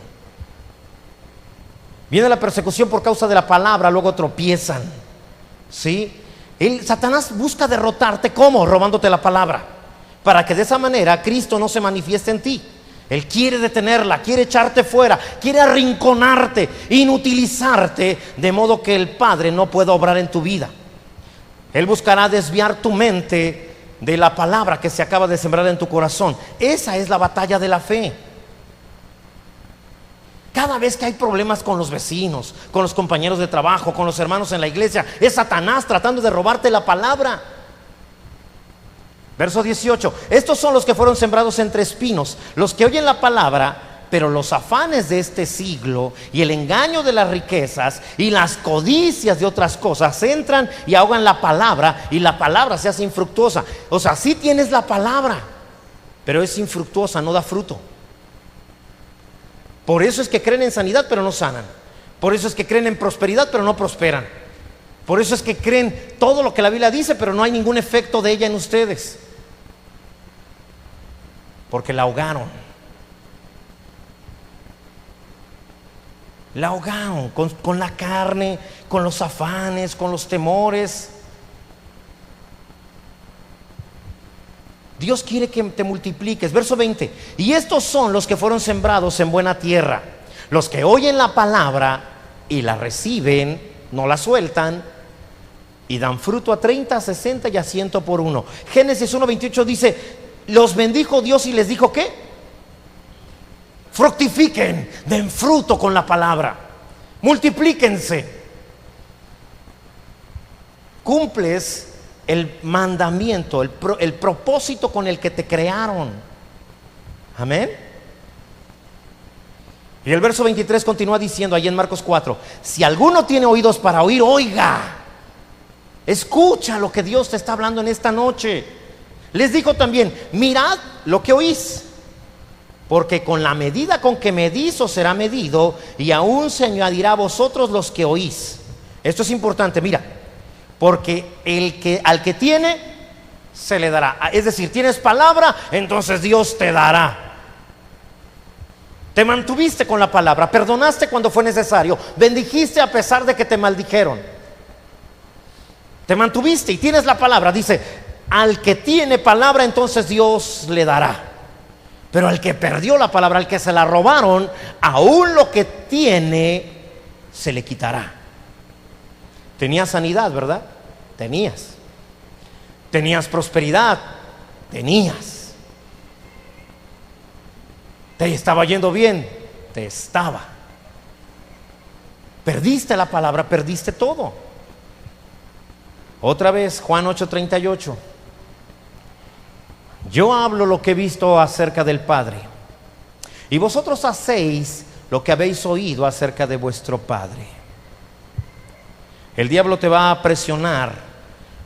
Viene la persecución por causa de la palabra, luego tropiezan. ¿Sí? Satanás busca derrotarte. ¿Cómo? Robándote la palabra, para que de esa manera Cristo no se manifieste en ti. Él quiere detenerla, quiere echarte fuera, quiere arrinconarte, inutilizarte, de modo que el Padre no pueda obrar en tu vida. Él buscará desviar tu mente de la palabra que se acaba de sembrar en tu corazón. Esa es la batalla de la fe. Cada vez que hay problemas con los vecinos, con los compañeros de trabajo, con los hermanos en la iglesia, es Satanás tratando de robarte la palabra. Verso 18: estos son los que fueron sembrados entre espinos, los que oyen la palabra, pero los afanes de este siglo y el engaño de las riquezas y las codicias de otras cosas entran y ahogan la palabra, y la palabra se hace infructuosa. O sea, sí tienes la palabra, pero es infructuosa, no da fruto. Por eso es que creen en sanidad pero no sanan. Por eso es que creen en prosperidad pero no prosperan. Por eso es que creen todo lo que la Biblia dice, pero no hay ningún efecto de ella en ustedes, porque la ahogaron. La ahogaron con la carne, con los afanes, con los temores. Dios quiere que te multipliques. Verso 20: y estos son los que fueron sembrados en buena tierra, los que oyen la palabra y la reciben, no la sueltan, y dan fruto a 30, a 60 y a 100 por uno. Génesis 1:28 dice: los bendijo Dios y les dijo ¿qué? Fructifiquen, den fruto con la palabra, multiplíquense. Cumples el mandamiento, el propósito con el que te crearon. Amén. Y el verso 23 continúa diciendo allí en Marcos 4: si alguno tiene oídos para oír, oiga. Escucha lo que Dios te está hablando en esta noche. Les dijo también: mirad lo que oís, porque con la medida con que medís os será medido, y aún se añadirá a vosotros los que oís. Esto es importante, mira, porque al que tiene, se le dará. Es decir, tienes palabra, entonces Dios te dará. Te mantuviste con la palabra, perdonaste cuando fue necesario, bendijiste a pesar de que te maldijeron. Te mantuviste y tienes la palabra. Dice: al que tiene palabra, entonces Dios le dará. Pero al que perdió la palabra, al que se la robaron, aún lo que tiene se le quitará. Tenías sanidad, ¿verdad? Tenías. Tenías prosperidad. Tenías. Te estaba yendo bien. Te estaba. Perdiste la palabra, perdiste todo. Otra vez, Juan 8:38. Yo hablo lo que he visto acerca del Padre, y vosotros hacéis lo que habéis oído acerca de vuestro padre. El diablo te va a presionar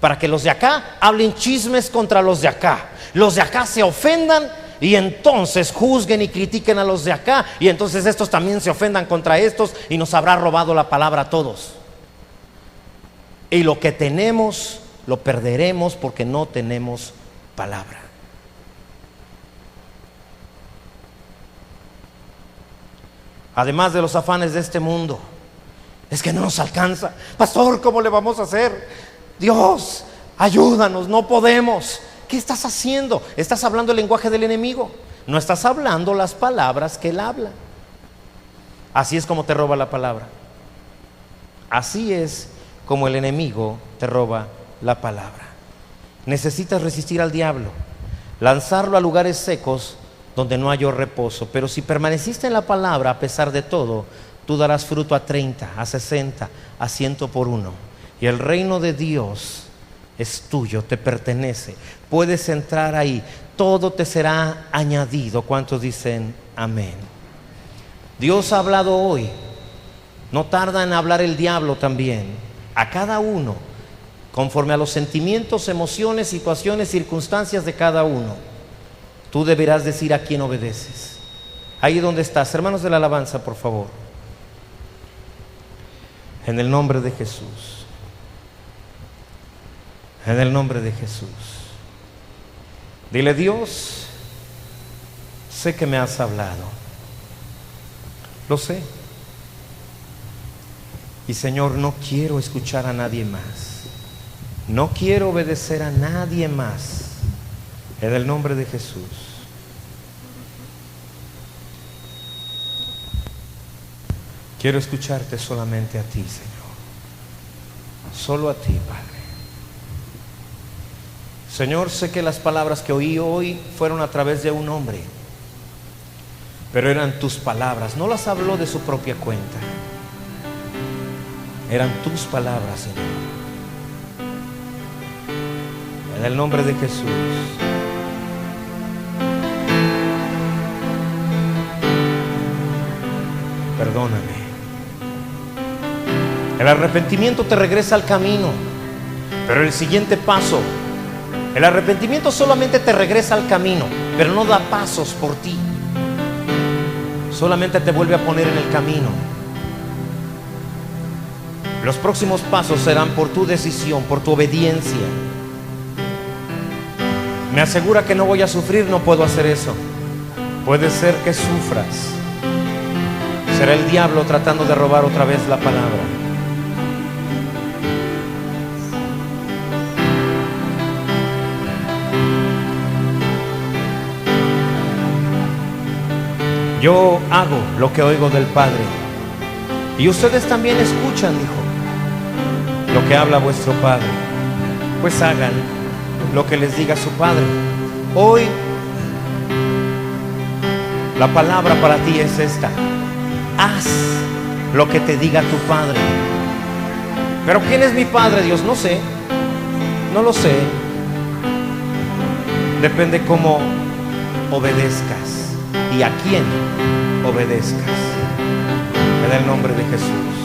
para que los de acá hablen chismes contra los de acá. Los de acá se ofendan y entonces juzguen y critiquen a los de acá, y entonces estos también se ofendan contra estos, y nos habrá robado la palabra a todos. Y lo que tenemos lo perderemos porque no tenemos palabra. Además de los afanes de este mundo, es que no nos alcanza. Pastor, ¿cómo le vamos a hacer? Dios, ayúdanos, no podemos. ¿Qué estás haciendo? Estás hablando el lenguaje del enemigo. No estás hablando las palabras que él habla. Así es como te roba la palabra. Así es como el enemigo te roba la palabra. Necesitas resistir al diablo, lanzarlo a lugares secos donde no halló reposo. Pero si permaneciste en la palabra a pesar de todo, tú darás fruto a 30, a 60, a 100 por uno. Y el reino de Dios es tuyo, te pertenece. Puedes entrar ahí, todo te será añadido. ¿Cuántos dicen amén? Dios ha hablado hoy. No tarda en hablar el diablo también, a cada uno, conforme a los sentimientos, emociones, situaciones, circunstancias de cada uno. Tú deberás decir a quién obedeces. Ahí donde estás, hermanos de la alabanza, por favor. En el nombre de Jesús. En el nombre de Jesús. Dile: Dios, sé que me has hablado. Lo sé. Y Señor, no quiero escuchar a nadie más. No quiero obedecer a nadie más. En el nombre de Jesús. Quiero escucharte solamente a ti, Señor. Solo a ti, Padre. Señor, sé que las palabras que oí hoy fueron a través de un hombre, pero eran tus palabras. No las habló de su propia cuenta. Eran tus palabras, Señor. En el nombre de Jesús. Perdóname. El arrepentimiento te regresa al camino, pero el siguiente paso, el arrepentimiento solamente te regresa al camino, pero no da pasos por ti. Solamente te vuelve a poner en el camino. Los próximos pasos serán por tu decisión, por tu obediencia. Me asegura que no voy a sufrir, no puedo hacer eso. Puede ser que sufras. Será el diablo tratando de robar otra vez la palabra. Yo hago lo que oigo del Padre, y ustedes también escuchan, dijo, lo que habla vuestro Padre. Pues hagan lo que les diga su Padre. Hoy la palabra para ti es esta: haz lo que te diga tu Padre. Pero ¿quién es mi Padre, Dios? No sé, no lo sé. Depende cómo obedezcas y a quién obedezcas. En el nombre de Jesús.